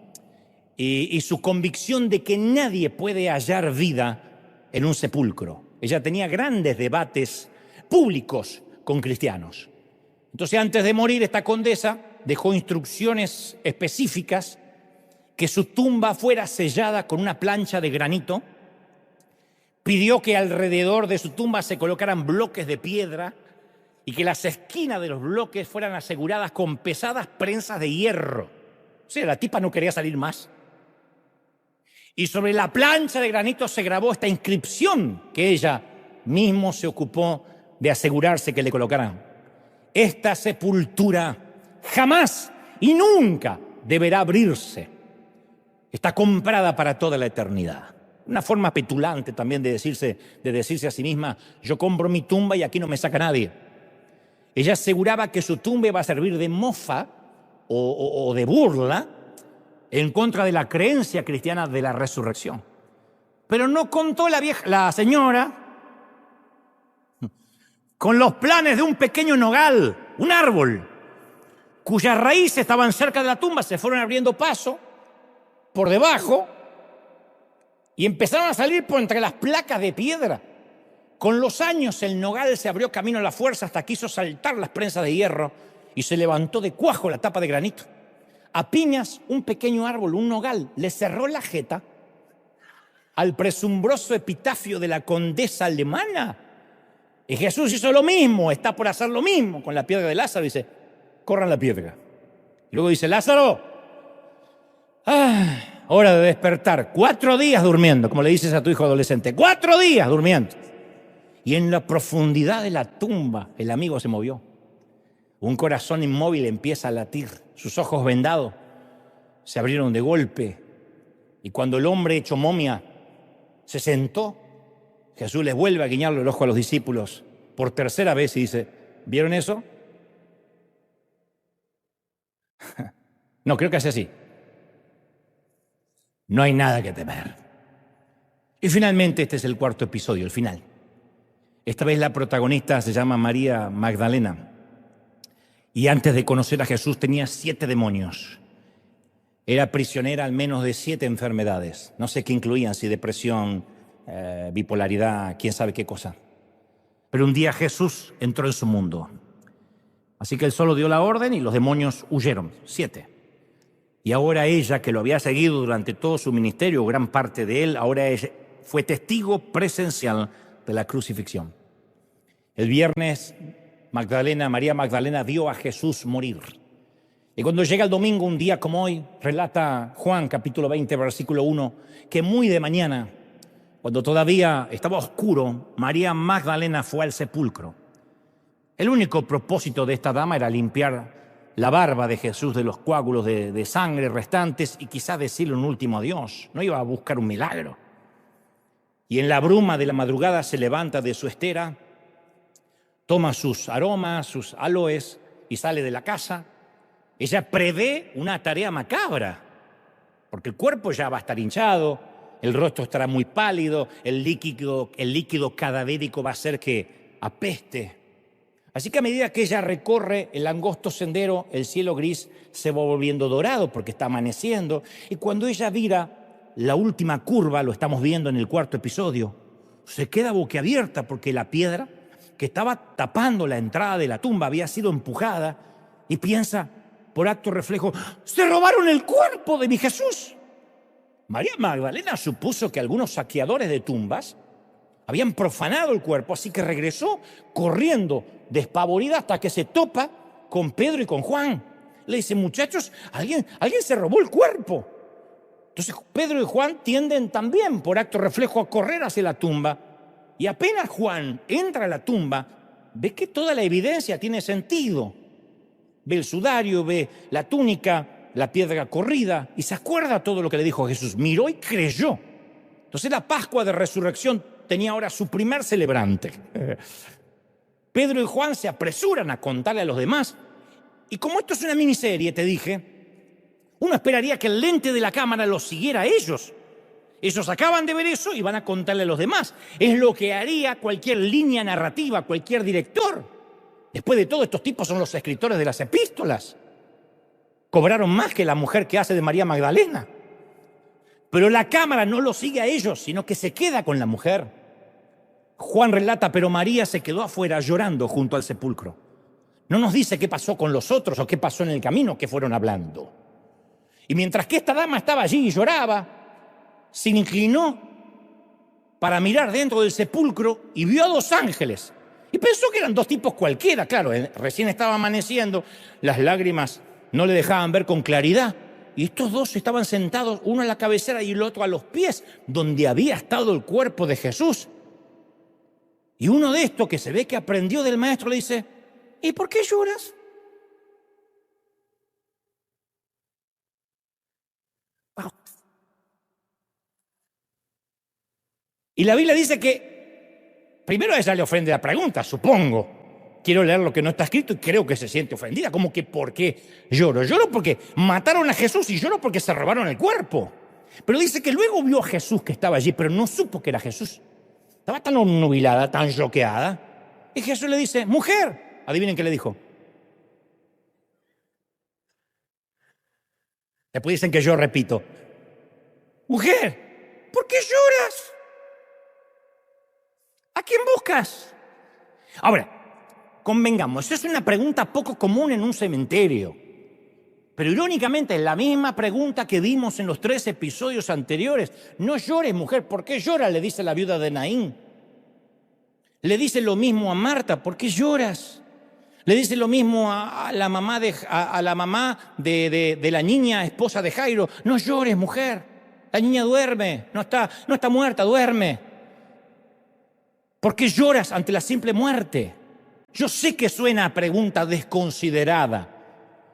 y su convicción de que nadie puede hallar vida en un sepulcro. Ella tenía grandes debates públicos con cristianos. Entonces, antes de morir, esta condesa dejó instrucciones específicas que su tumba fuera sellada con una plancha de granito. Pidió que alrededor de su tumba se colocaran bloques de piedra y que las esquinas de los bloques fueran aseguradas con pesadas prensas de hierro. O sea, la tipa no quería salir más. Y sobre la plancha de granito se grabó esta inscripción que ella mismo se ocupó de asegurarse que le colocaran. Esta sepultura jamás y nunca deberá abrirse. Está comprada para toda la eternidad. Una forma petulante también de decirse a sí misma, yo compro mi tumba y aquí no me saca nadie. Ella aseguraba que su tumba iba a servir de mofa o de burla en contra de la creencia cristiana de la resurrección. Pero no contó la señora con los planes de un pequeño nogal, un árbol, cuyas raíces estaban cerca de la tumba, se fueron abriendo paso por debajo y empezaron a salir por entre las placas de piedra. Con los años el nogal se abrió camino a la fuerza hasta que hizo saltar las prensas de hierro y se levantó de cuajo la tapa de granito. A piñas, un pequeño árbol, un nogal, le cerró la jeta al presumbroso epitafio de la condesa alemana. Y Jesús hizo lo mismo, está por hacer lo mismo con la piedra de Lázaro. Dice, corran la piedra. Y luego dice, Lázaro, hora de despertar. 4 días durmiendo, como le dices a tu hijo adolescente. 4 días durmiendo. Y en la profundidad de la tumba, el amigo se movió. Un corazón inmóvil empieza a latir, sus ojos vendados se abrieron de golpe, y cuando el hombre hecho momia se sentó, Jesús les vuelve a guiñarle el ojo a los discípulos por tercera vez y dice: ¿vieron eso? No, creo que hace así. No hay nada que temer. Y finalmente este es el cuarto episodio, el final. Esta vez la protagonista se llama María Magdalena. Y antes de conocer a Jesús tenía 7 demonios. Era prisionera al menos de 7 enfermedades. No sé qué incluían, si depresión, bipolaridad, quién sabe qué cosa. Pero un día Jesús entró en su mundo. Así que él solo dio la orden y los demonios huyeron, 7. Y ahora ella, que lo había seguido durante todo su ministerio, gran parte de él, ahora ella fue testigo presencial de la crucifixión. El viernes, María Magdalena vio a Jesús morir. Y cuando llega el domingo, un día como hoy, relata Juan capítulo 20, versículo 1, que muy de mañana, cuando todavía estaba oscuro, María Magdalena fue al sepulcro. El único propósito de esta dama era limpiar la barba de Jesús de los coágulos de sangre restantes y quizás decirle un último adiós. No iba a buscar un milagro. Y en la bruma de la madrugada se levanta de su estera, toma sus aromas, sus aloes y sale de la casa. Ella prevé una tarea macabra, porque el cuerpo ya va a estar hinchado, el rostro estará muy pálido, el líquido cadavérico va a hacer que apeste. Así que a medida que ella recorre el angosto sendero, el cielo gris se va volviendo dorado porque está amaneciendo. Y cuando ella vira la última curva, lo estamos viendo en el cuarto episodio, se queda boquiabierta porque la piedra que estaba tapando la entrada de la tumba había sido empujada y piensa, por acto reflejo, ¡se robaron el cuerpo de mi Jesús! María Magdalena supuso que algunos saqueadores de tumbas habían profanado el cuerpo, así que regresó corriendo despavorida hasta que se topa con Pedro y con Juan. Le dice: muchachos, alguien se robó el cuerpo. Entonces Pedro y Juan tienden también por acto reflejo a correr hacia la tumba, y apenas Juan entra a la tumba, ve que toda la evidencia tiene sentido. Ve el sudario, ve la túnica, la piedra corrida, y se acuerda todo lo que le dijo Jesús. Miró y creyó. Entonces la Pascua de Resurrección tenía ahora su primer celebrante. Pedro y Juan se apresuran a contarle a los demás. Y como esto es una miniserie, te dije, uno esperaría que el lente de la cámara los siguiera a ellos. Ellos acaban de ver eso y van a contarle a los demás. Es lo que haría cualquier línea narrativa, cualquier director. Después de todo, estos tipos son los escritores de las epístolas. Cobraron más que la mujer que hace de María Magdalena. Pero la cámara no lo sigue a ellos, sino que se queda con la mujer. Juan relata: pero María se quedó afuera llorando junto al sepulcro. No nos dice qué pasó con los otros o qué pasó en el camino que fueron hablando. Y mientras que esta dama estaba allí y lloraba, se inclinó para mirar dentro del sepulcro y vio a 2 ángeles. Y pensó que eran 2 tipos cualquiera. Claro, recién estaba amaneciendo, las lágrimas no le dejaban ver con claridad. Y estos 2 estaban sentados, uno a la cabecera y el otro a los pies, donde había estado el cuerpo de Jesús. Y uno de estos, que se ve que aprendió del maestro, le dice: ¿y por qué lloras? Y la Biblia dice que, primero a ella le ofende la pregunta, supongo. Quiero leer lo que no está escrito y creo que se siente ofendida. ¿Cómo que por qué lloro? Lloro porque mataron a Jesús y lloro porque se robaron el cuerpo. Pero dice que luego vio a Jesús que estaba allí, pero no supo que era Jesús. Estaba tan obnubilada, tan choqueada. Y Jesús le dice: mujer. Adivinen qué le dijo. Después dicen que yo repito: mujer, ¿por qué lloras? ¿A quién buscas? Ahora, convengamos, es una pregunta poco común en un cementerio. Pero irónicamente es la misma pregunta que vimos en los 3 episodios anteriores. No llores, mujer, ¿por qué lloras?, le dice la viuda de Naín. Le dice lo mismo a Marta: ¿por qué lloras? Le dice lo mismo a la mamá de la niña esposa de Jairo: no llores, mujer, la niña duerme, no está muerta, duerme. ¿Por qué lloras ante la simple muerte? Yo sé que suena a pregunta desconsiderada.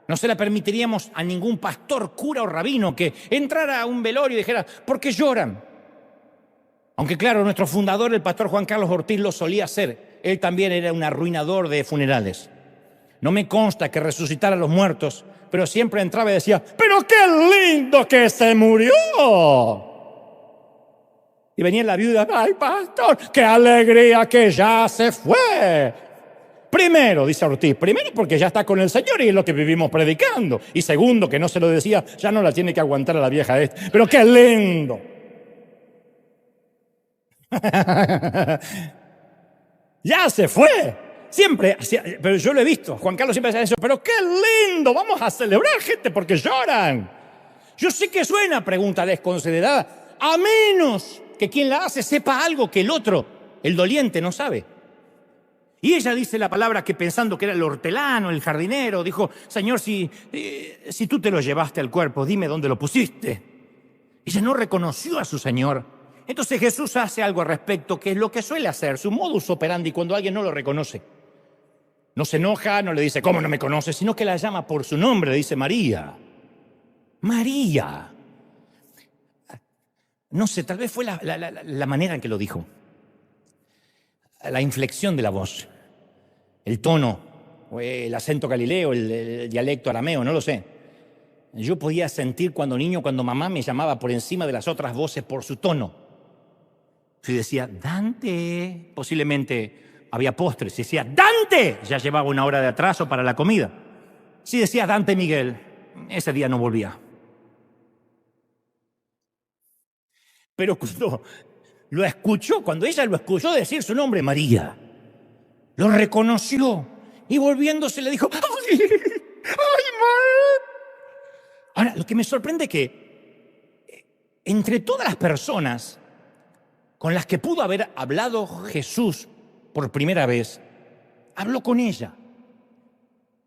No se la permitiríamos a ningún pastor, cura o rabino que entrara a un velorio y dijera, ¿por qué lloran? Aunque claro, nuestro fundador, el pastor Juan Carlos Ortiz, lo solía hacer. Él también era un arruinador de funerales. No me consta que resucitara a los muertos, pero siempre entraba y decía, ¡pero qué lindo que se murió! Y venía la viuda, ¡ay, pastor, qué alegría que ya se fue! Primero, dice Ortiz, primero porque ya está con el Señor y es lo que vivimos predicando. Y segundo, que no se lo decía, ya no la tiene que aguantar a la vieja esta. ¡Pero qué lindo! Ya se fue. Siempre, pero yo lo he visto. Juan Carlos siempre decía eso. Pero qué lindo, vamos a celebrar, gente, porque lloran. Yo sé que suena pregunta desconsiderada, a menos que quien la hace sepa algo que el otro, el doliente, no sabe. Y ella dice la palabra que pensando que era el hortelano, el jardinero, dijo, Señor, si tú te lo llevaste al cuerpo, dime dónde lo pusiste. Ella no reconoció a su Señor. Entonces Jesús hace algo al respecto, que es lo que suele hacer, su modus operandi cuando alguien no lo reconoce. No se enoja, no le dice, ¿cómo no me conoces? Sino que la llama por su nombre, le dice María. María. No sé, tal vez fue la manera en que lo dijo. La inflexión de la voz, el tono, o el acento galileo, el dialecto arameo, no lo sé. Yo podía sentir cuando niño, cuando mamá me llamaba por encima de las otras voces por su tono. Si decía, Dante, posiblemente había postres. Si decía, Dante, ya llevaba una hora de atraso para la comida. Si decía, Dante Miguel, ese día no volvía. Pero cuando ella lo escuchó decir su nombre, María, lo reconoció y volviéndose le dijo, ¡ay, María! Ahora, lo que me sorprende es que entre todas las personas con las que pudo haber hablado Jesús por primera vez, habló con ella.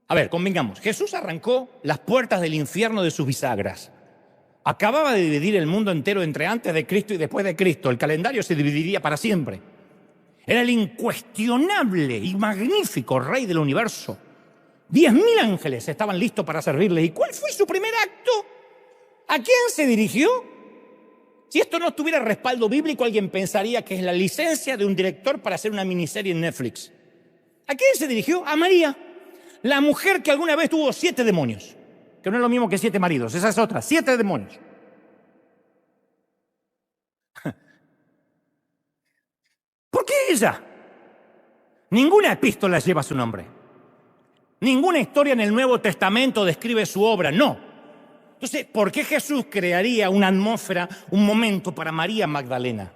A ver, convengamos, Jesús arrancó las puertas del infierno de sus bisagras. Acababa de dividir el mundo entero entre antes de Cristo y después de Cristo. El calendario se dividiría para siempre. Era el incuestionable y magnífico Rey del universo. 10.000 ángeles estaban listos para servirle. ¿Y cuál fue su primer acto? ¿A quién se dirigió? Si esto no tuviera respaldo bíblico, alguien pensaría que es la licencia de un director para hacer una miniserie en Netflix. ¿A quién se dirigió? A María, la mujer que alguna vez tuvo 7 demonios. Que no es lo mismo que 7 maridos, esa es otra, 7 demonios. ¿Por qué ella? Ninguna epístola lleva su nombre. Ninguna historia en el Nuevo Testamento describe su obra, no. Entonces, ¿por qué Jesús crearía una atmósfera, un momento para María Magdalena?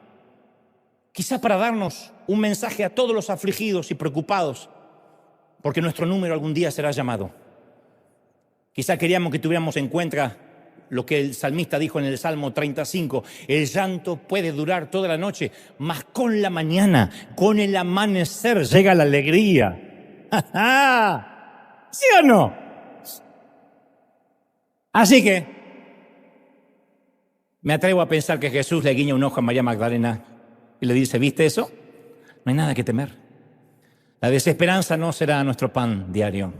Quizá para darnos un mensaje a todos los afligidos y preocupados, porque nuestro número algún día será llamado. Quizá queríamos que tuviéramos en cuenta lo que el salmista dijo en el Salmo 35, el llanto puede durar toda la noche, mas con la mañana, con el amanecer llega la alegría. ¿Sí o no? Así que me atrevo a pensar que Jesús le guiña un ojo a María Magdalena y le dice, ¿viste eso? No hay nada que temer. La desesperanza no será nuestro pan diario.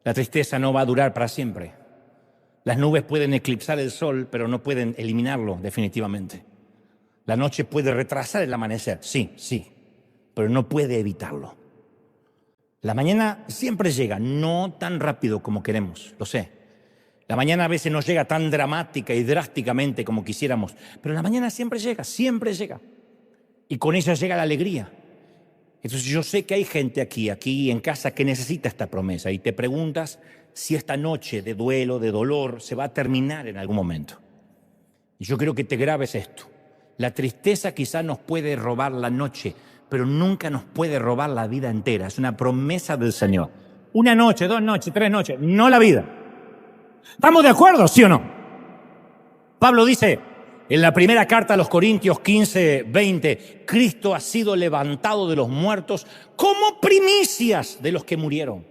La tristeza no va a durar para siempre. Las nubes pueden eclipsar el sol, pero no pueden eliminarlo definitivamente. La noche puede retrasar el amanecer, sí, pero no puede evitarlo. La mañana siempre llega, no tan rápido como queremos, lo sé. La mañana a veces no llega tan dramática y drásticamente como quisiéramos, pero la mañana siempre llega. Y con ella llega la alegría. Entonces yo sé que hay gente aquí en casa que necesita esta promesa y te preguntas si esta noche de duelo, de dolor, se va a terminar en algún momento. Y yo creo que te grabes esto. La tristeza quizá nos puede robar la noche, pero nunca nos puede robar la vida entera. Es una promesa del Señor. 1 noche, 2 noches, 3 noches, no la vida. ¿Estamos de acuerdo, sí o no? Pablo dice en la primera carta a los Corintios 15:20, Cristo ha sido levantado de los muertos como primicias de los que murieron.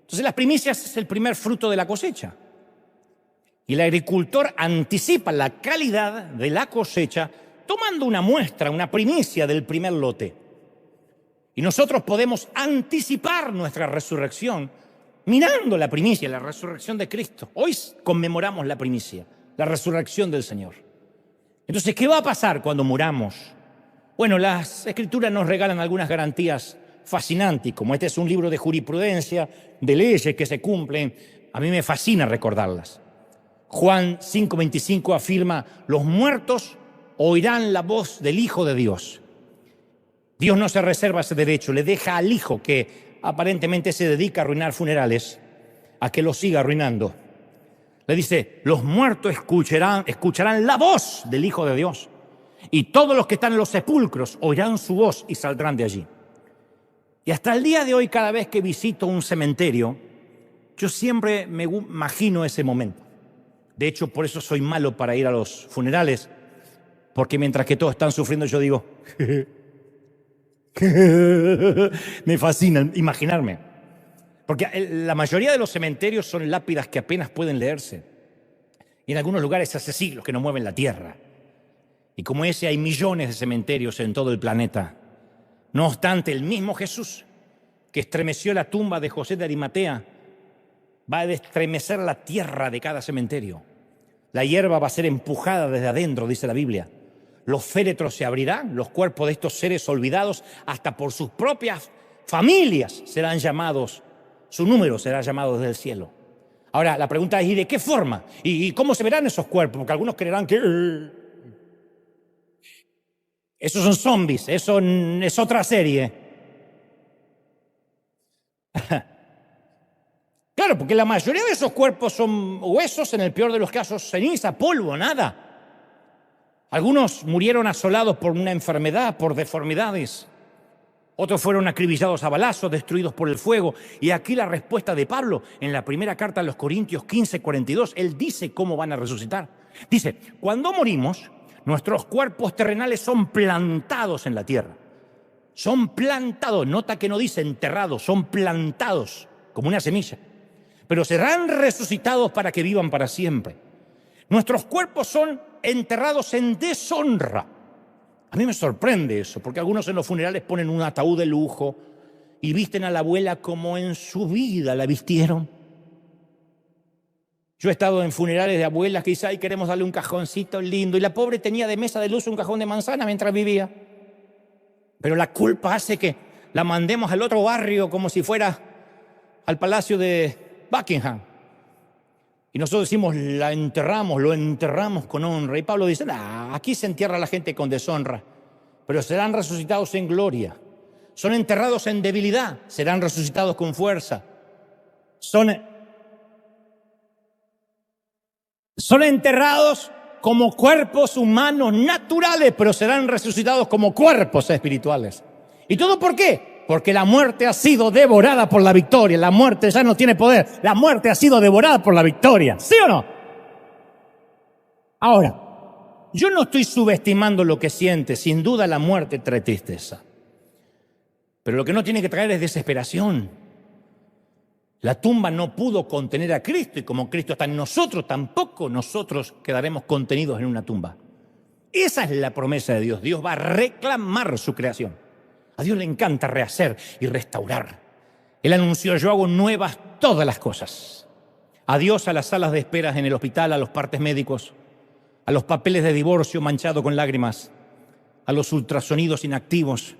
Entonces las primicias es el primer fruto de la cosecha. Y el agricultor anticipa la calidad de la cosecha tomando una muestra, una primicia del primer lote. Y nosotros podemos anticipar nuestra resurrección mirando la primicia, la resurrección de Cristo. Hoy conmemoramos la primicia, la resurrección del Señor. Entonces, ¿qué va a pasar cuando muramos? Bueno, las Escrituras nos regalan algunas garantías fascinantes, como este es un libro de jurisprudencia, de leyes que se cumplen. A mí me fascina recordarlas. Juan 5:25 afirma: los muertos oirán la voz del Hijo de Dios. Dios no se reserva ese derecho, le deja al Hijo, que aparentemente se dedica a arruinar funerales, a que lo siga arruinando. Le dice: los muertos escucharán la voz del Hijo de Dios, y todos los que están en los sepulcros oirán su voz y saldrán de allí. Y hasta el día de hoy, cada vez que visito un cementerio, yo siempre me imagino ese momento. De hecho, por eso soy malo para ir a los funerales, porque mientras que todos están sufriendo, yo digo... me fascina imaginarme. Porque la mayoría de los cementerios son lápidas que apenas pueden leerse. Y en algunos lugares hace siglos que no mueven la tierra. Y como ese hay millones de cementerios en todo el planeta. No obstante, el mismo Jesús que estremeció la tumba de José de Arimatea va a estremecer la tierra de cada cementerio. La hierba va a ser empujada desde adentro, dice la Biblia. Los féretros se abrirán, los cuerpos de estos seres olvidados, hasta por sus propias familias, serán llamados, su número será llamado desde el cielo. Ahora, la pregunta es: ¿y de qué forma? ¿Y cómo se verán esos cuerpos? Porque algunos creerán que... esos son zombies, eso es otra serie. Claro, porque la mayoría de esos cuerpos son huesos, en el peor de los casos ceniza, polvo, nada. Algunos murieron asolados por una enfermedad, por deformidades. Otros fueron acribillados a balazos, destruidos por el fuego. Y aquí la respuesta de Pablo en la primera carta a los Corintios 15:42. Él dice cómo van a resucitar. Dice: cuando morimos, nuestros cuerpos terrenales son plantados en la tierra. Son plantados, nota que no dice enterrados, son plantados como una semilla. Pero serán resucitados para que vivan para siempre. Nuestros cuerpos son enterrados en deshonra. A mí me sorprende eso, porque algunos en los funerales ponen un ataúd de lujo y visten a la abuela como en su vida la vistieron. Yo he estado en funerales de abuelas que dicen: ay, queremos darle un cajoncito lindo, y la pobre tenía de mesa de luz un cajón de manzana mientras vivía. Pero la culpa hace que la mandemos al otro barrio como si fuera al palacio de Buckingham. Y nosotros decimos: la enterramos, lo enterramos con honra. Y Pablo dice: aquí se entierra a la gente con deshonra, pero serán resucitados en gloria. Son enterrados en debilidad, serán resucitados con fuerza. Son enterrados como cuerpos humanos naturales, pero serán resucitados como cuerpos espirituales. ¿Y todo por qué? Porque la muerte ha sido devorada por la victoria. La muerte ya no tiene poder. La muerte ha sido devorada por la victoria. ¿Sí o no? Ahora, yo no estoy subestimando lo que siente. Sin duda la muerte trae tristeza. Pero lo que no tiene que traer es desesperación. La tumba no pudo contener a Cristo, y como Cristo está en nosotros, tampoco nosotros quedaremos contenidos en una tumba. Esa es la promesa de Dios. Dios va a reclamar su creación. A Dios le encanta rehacer y restaurar. Él anunció: yo hago nuevas todas las cosas. Adiós a las salas de esperas en el hospital, a los partes médicos, a los papeles de divorcio manchados con lágrimas, a los ultrasonidos inactivos,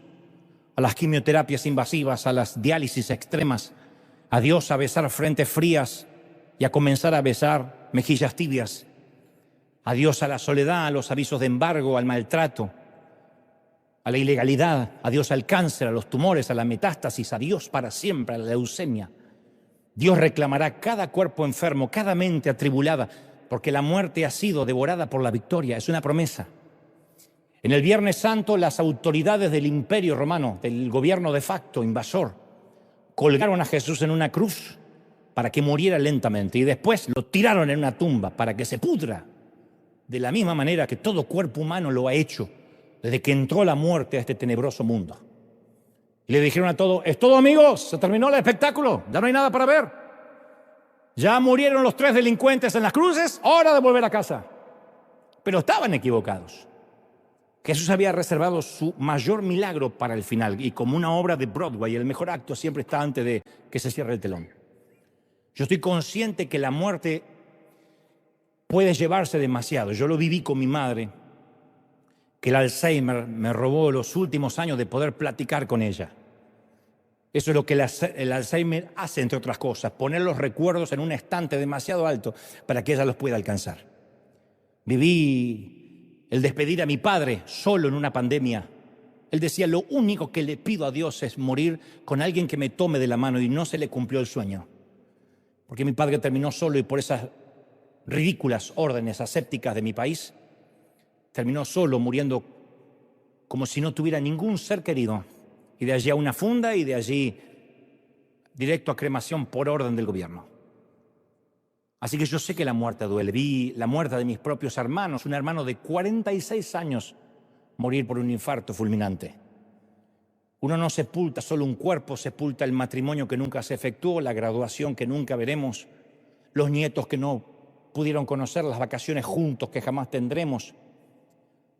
a las quimioterapias invasivas, a las diálisis extremas. Adiós a besar frentes frías y a comenzar a besar mejillas tibias. Adiós a la soledad, a los avisos de embargo, al maltrato, a la ilegalidad. Adiós al cáncer, a los tumores, a la metástasis. Adiós para siempre a la leucemia. Dios reclamará cada cuerpo enfermo, cada mente atribulada, porque la muerte ha sido devorada por la victoria. Es una promesa. En el Viernes Santo, las autoridades del Imperio Romano, del gobierno de facto invasor, colgaron a Jesús en una cruz para que muriera lentamente, y después lo tiraron en una tumba para que se pudra, de la misma manera que todo cuerpo humano lo ha hecho desde que entró la muerte a este tenebroso mundo. Y le dijeron a todos: es todo, amigos, se terminó el espectáculo, ya no hay nada para ver. Ya murieron los 3 delincuentes en las cruces, hora de volver a casa. Pero estaban equivocados. Jesús había reservado su mayor milagro para el final, y como una obra de Broadway, el mejor acto siempre está antes de que se cierre el telón. Yo estoy consciente que la muerte puede llevarse demasiado. Yo lo viví con mi madre, que el Alzheimer me robó los últimos años de poder platicar con ella. Eso es lo que el Alzheimer hace, entre otras cosas, poner los recuerdos en un estante demasiado alto para que ella los pueda alcanzar. Viví el despedir a mi padre solo en una pandemia. Él decía, lo único que le pido a Dios es morir con alguien que me tome de la mano, y no se le cumplió el sueño. Porque mi padre terminó solo, y por esas ridículas órdenes asépticas de mi país, terminó solo, muriendo como si no tuviera ningún ser querido. Y de allí a una funda, y de allí directo a cremación por orden del gobierno. Así que yo sé que la muerte duele. Vi la muerte de mis propios hermanos, un hermano de 46 años morir por un infarto fulminante. Uno no sepulta solo un cuerpo, sepulta el matrimonio que nunca se efectuó, la graduación que nunca veremos, los nietos que no pudieron conocer, las vacaciones juntos que jamás tendremos,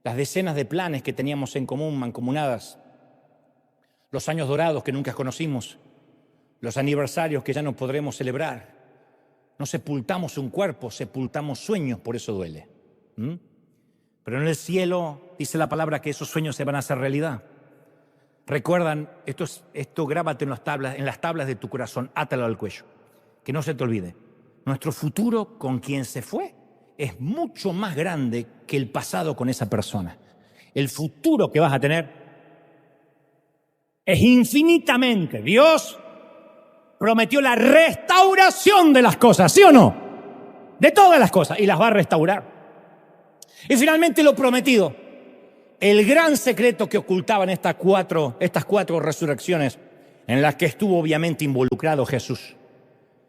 las decenas de planes que teníamos en común, mancomunadas, los años dorados que nunca conocimos, los aniversarios que ya no podremos celebrar. No sepultamos un cuerpo, sepultamos sueños, por eso duele. Pero en el cielo dice la palabra que esos sueños se van a hacer realidad. Recuerdan, esto grábate en las tablas de tu corazón, átalo al cuello, que no se te olvide. Nuestro futuro con quien se fue es mucho más grande que el pasado con esa persona. El futuro que vas a tener es infinitamente. Dios prometió la restauración de las cosas, ¿sí o no? De todas las cosas, y las va a restaurar. Y finalmente lo prometido, el gran secreto que ocultaban estas cuatro resurrecciones, en las que estuvo obviamente involucrado Jesús.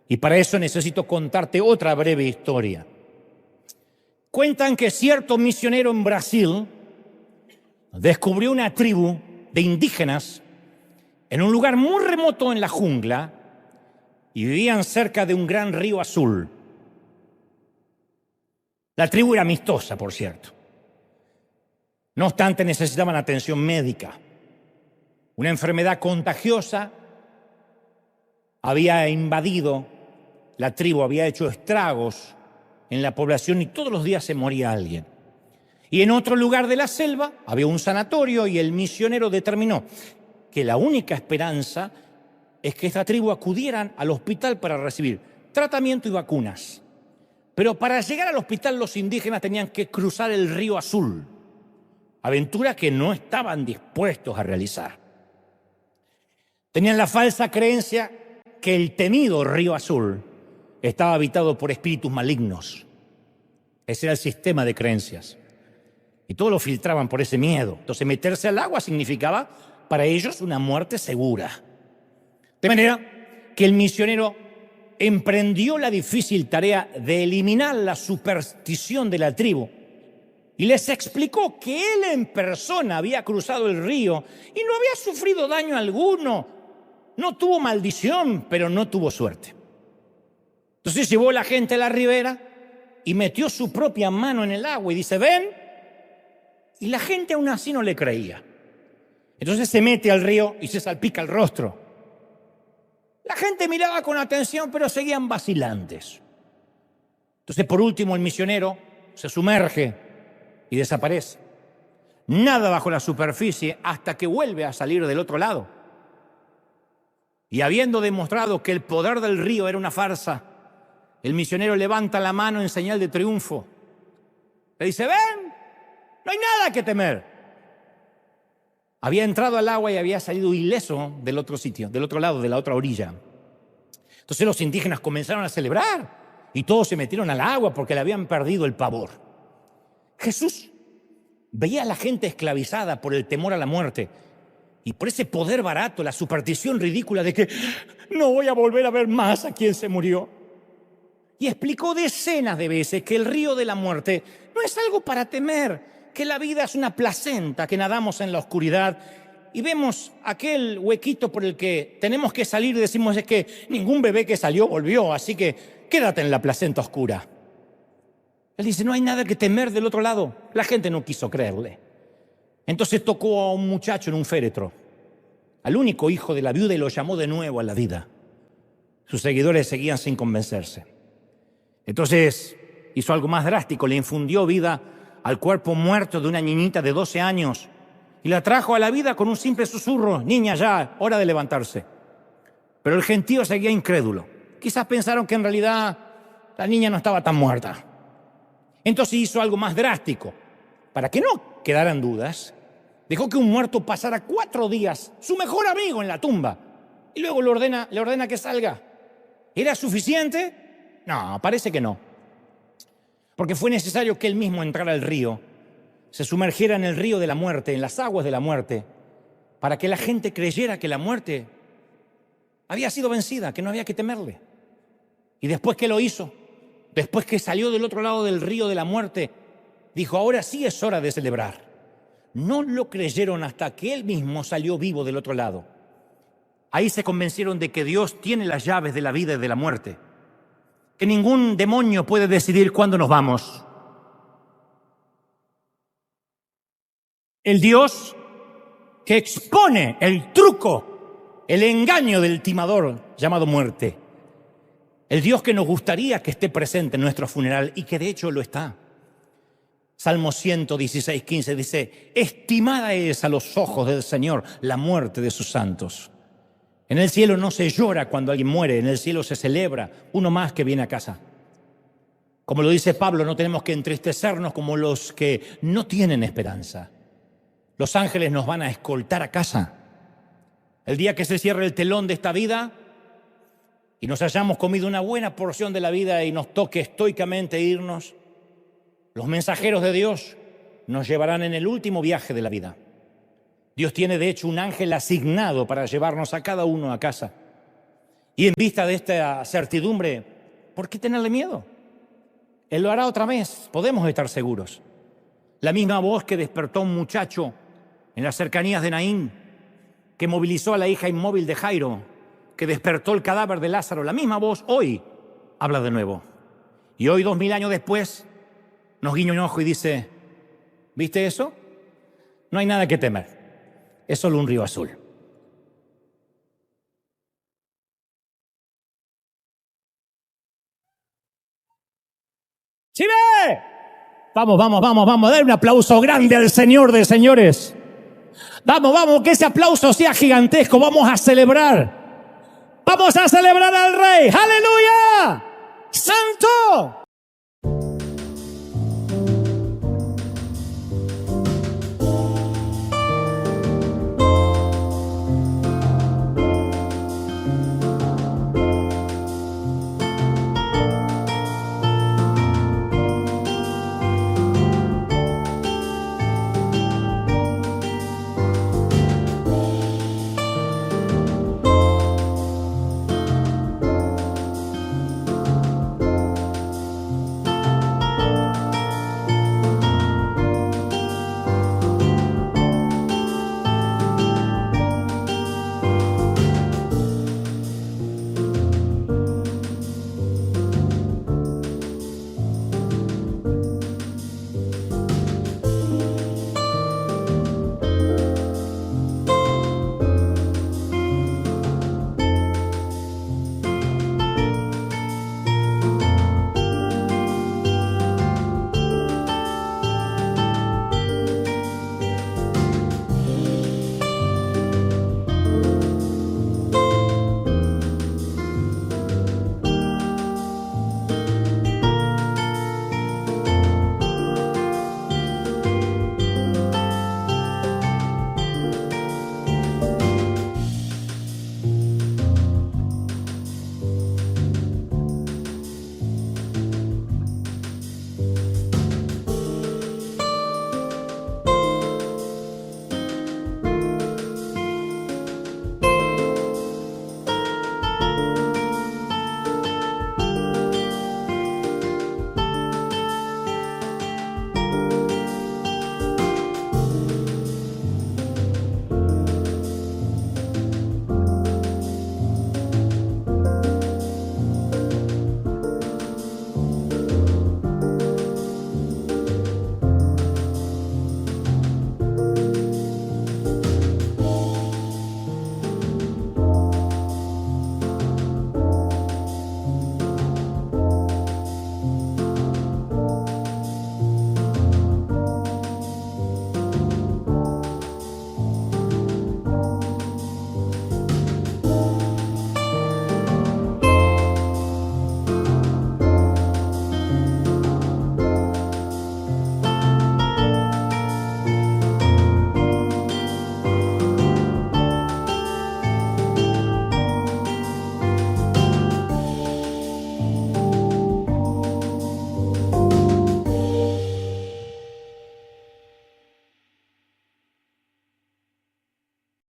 Y para eso necesito contarte otra breve historia. Cuentan que cierto misionero en Brasil descubrió una tribu de indígenas en un lugar muy remoto en la jungla, y vivían cerca de un gran río azul. La tribu era amistosa, por cierto. No obstante, necesitaban atención médica. Una enfermedad contagiosa había invadido la tribu, había hecho estragos en la población, y todos los días se moría alguien. Y en otro lugar de la selva había un sanatorio, y el misionero determinó que la única esperanza es que esta tribu acudieran al hospital para recibir tratamiento y vacunas. Pero para llegar al hospital los indígenas tenían que cruzar el río Azul, aventura que no estaban dispuestos a realizar. Tenían la falsa creencia que el temido río Azul estaba habitado por espíritus malignos. Ese era el sistema de creencias. Y todo lo filtraban por ese miedo. Entonces meterse al agua significaba para ellos una muerte segura. De manera que el misionero emprendió la difícil tarea de eliminar la superstición de la tribu, y les explicó que él en persona había cruzado el río y no había sufrido daño alguno. No tuvo maldición, pero no tuvo suerte. Entonces llevó a la gente a la ribera y metió su propia mano en el agua y dice, ven. Y la gente aún así no le creía. Entonces se mete al río y se salpica el rostro. La gente miraba con atención, pero seguían vacilantes. Entonces, por último, el misionero se sumerge y desaparece. Nada bajo la superficie hasta que vuelve a salir del otro lado. Y habiendo demostrado que el poder del río era una farsa, el misionero levanta la mano en señal de triunfo. Le dice, ven, no hay nada que temer. Había entrado al agua y había salido ileso del otro sitio, del otro lado, de la otra orilla. Entonces los indígenas comenzaron a celebrar y todos se metieron al agua porque le habían perdido el pavor. Jesús veía a la gente esclavizada por el temor a la muerte y por ese poder barato, la superstición ridícula de que no voy a volver a ver más a quien se murió. Y explicó decenas de veces que el río de la muerte no es algo para temer, que la vida es una placenta, que nadamos en la oscuridad y vemos aquel huequito por el que tenemos que salir y decimos, es que ningún bebé que salió volvió, así que quédate en la placenta oscura. Él dice, no hay nada que temer del otro lado. La gente no quiso creerle. Entonces tocó a un muchacho en un féretro, al único hijo de la viuda, y lo llamó de nuevo a la vida. Sus seguidores seguían sin convencerse. Entonces hizo algo más drástico, le infundió vida al cuerpo muerto de una niñita de 12 años y la trajo a la vida con un simple susurro: niña, ya, hora de levantarse. Pero el gentío seguía incrédulo. Quizás pensaron que en realidad la niña no estaba tan muerta. Entonces hizo algo más drástico. Para que no quedaran dudas, dejó que un muerto pasara 4 días, su mejor amigo, en la tumba, y luego le ordena que salga. ¿Era suficiente? No, parece que no. Porque fue necesario que él mismo entrara al río, se sumergiera en el río de la muerte, en las aguas de la muerte, para que la gente creyera que la muerte había sido vencida, que no había que temerle. Y después que lo hizo, después que salió del otro lado del río de la muerte, dijo: ahora sí es hora de celebrar. No lo creyeron hasta que él mismo salió vivo del otro lado. Ahí se convencieron de que Dios tiene las llaves de la vida y de la muerte, que ningún demonio puede decidir cuándo nos vamos. El Dios que expone el truco, el engaño del timador llamado muerte. El Dios que nos gustaría que esté presente en nuestro funeral y que de hecho lo está. Salmo 116:15 dice: estimada es a los ojos del Señor la muerte de sus santos. En el cielo no se llora cuando alguien muere, en el cielo se celebra uno más que viene a casa. Como lo dice Pablo, no tenemos que entristecernos como los que no tienen esperanza. Los ángeles nos van a escoltar a casa. El día que se cierre el telón de esta vida y nos hayamos comido una buena porción de la vida y nos toque estoicamente irnos, los mensajeros de Dios nos llevarán en el último viaje de la vida. Dios tiene de hecho un ángel asignado para llevarnos a cada uno a casa. Y en vista de esta certidumbre, ¿por qué tenerle miedo? Él lo hará otra vez, podemos estar seguros. La misma voz que despertó a un muchacho en las cercanías de Naín, que movilizó a la hija inmóvil de Jairo, que despertó el cadáver de Lázaro, la misma voz hoy habla de nuevo. Y hoy, 2000 años después, nos guiña un ojo y dice: ¿viste eso? No hay nada que temer. Es solo un río azul. ¡Sí ve! Vamos, dale un aplauso grande al Señor de señores. Vamos, que ese aplauso sea gigantesco. Vamos a celebrar. Vamos a celebrar al Rey. ¡Aleluya! ¡Santo!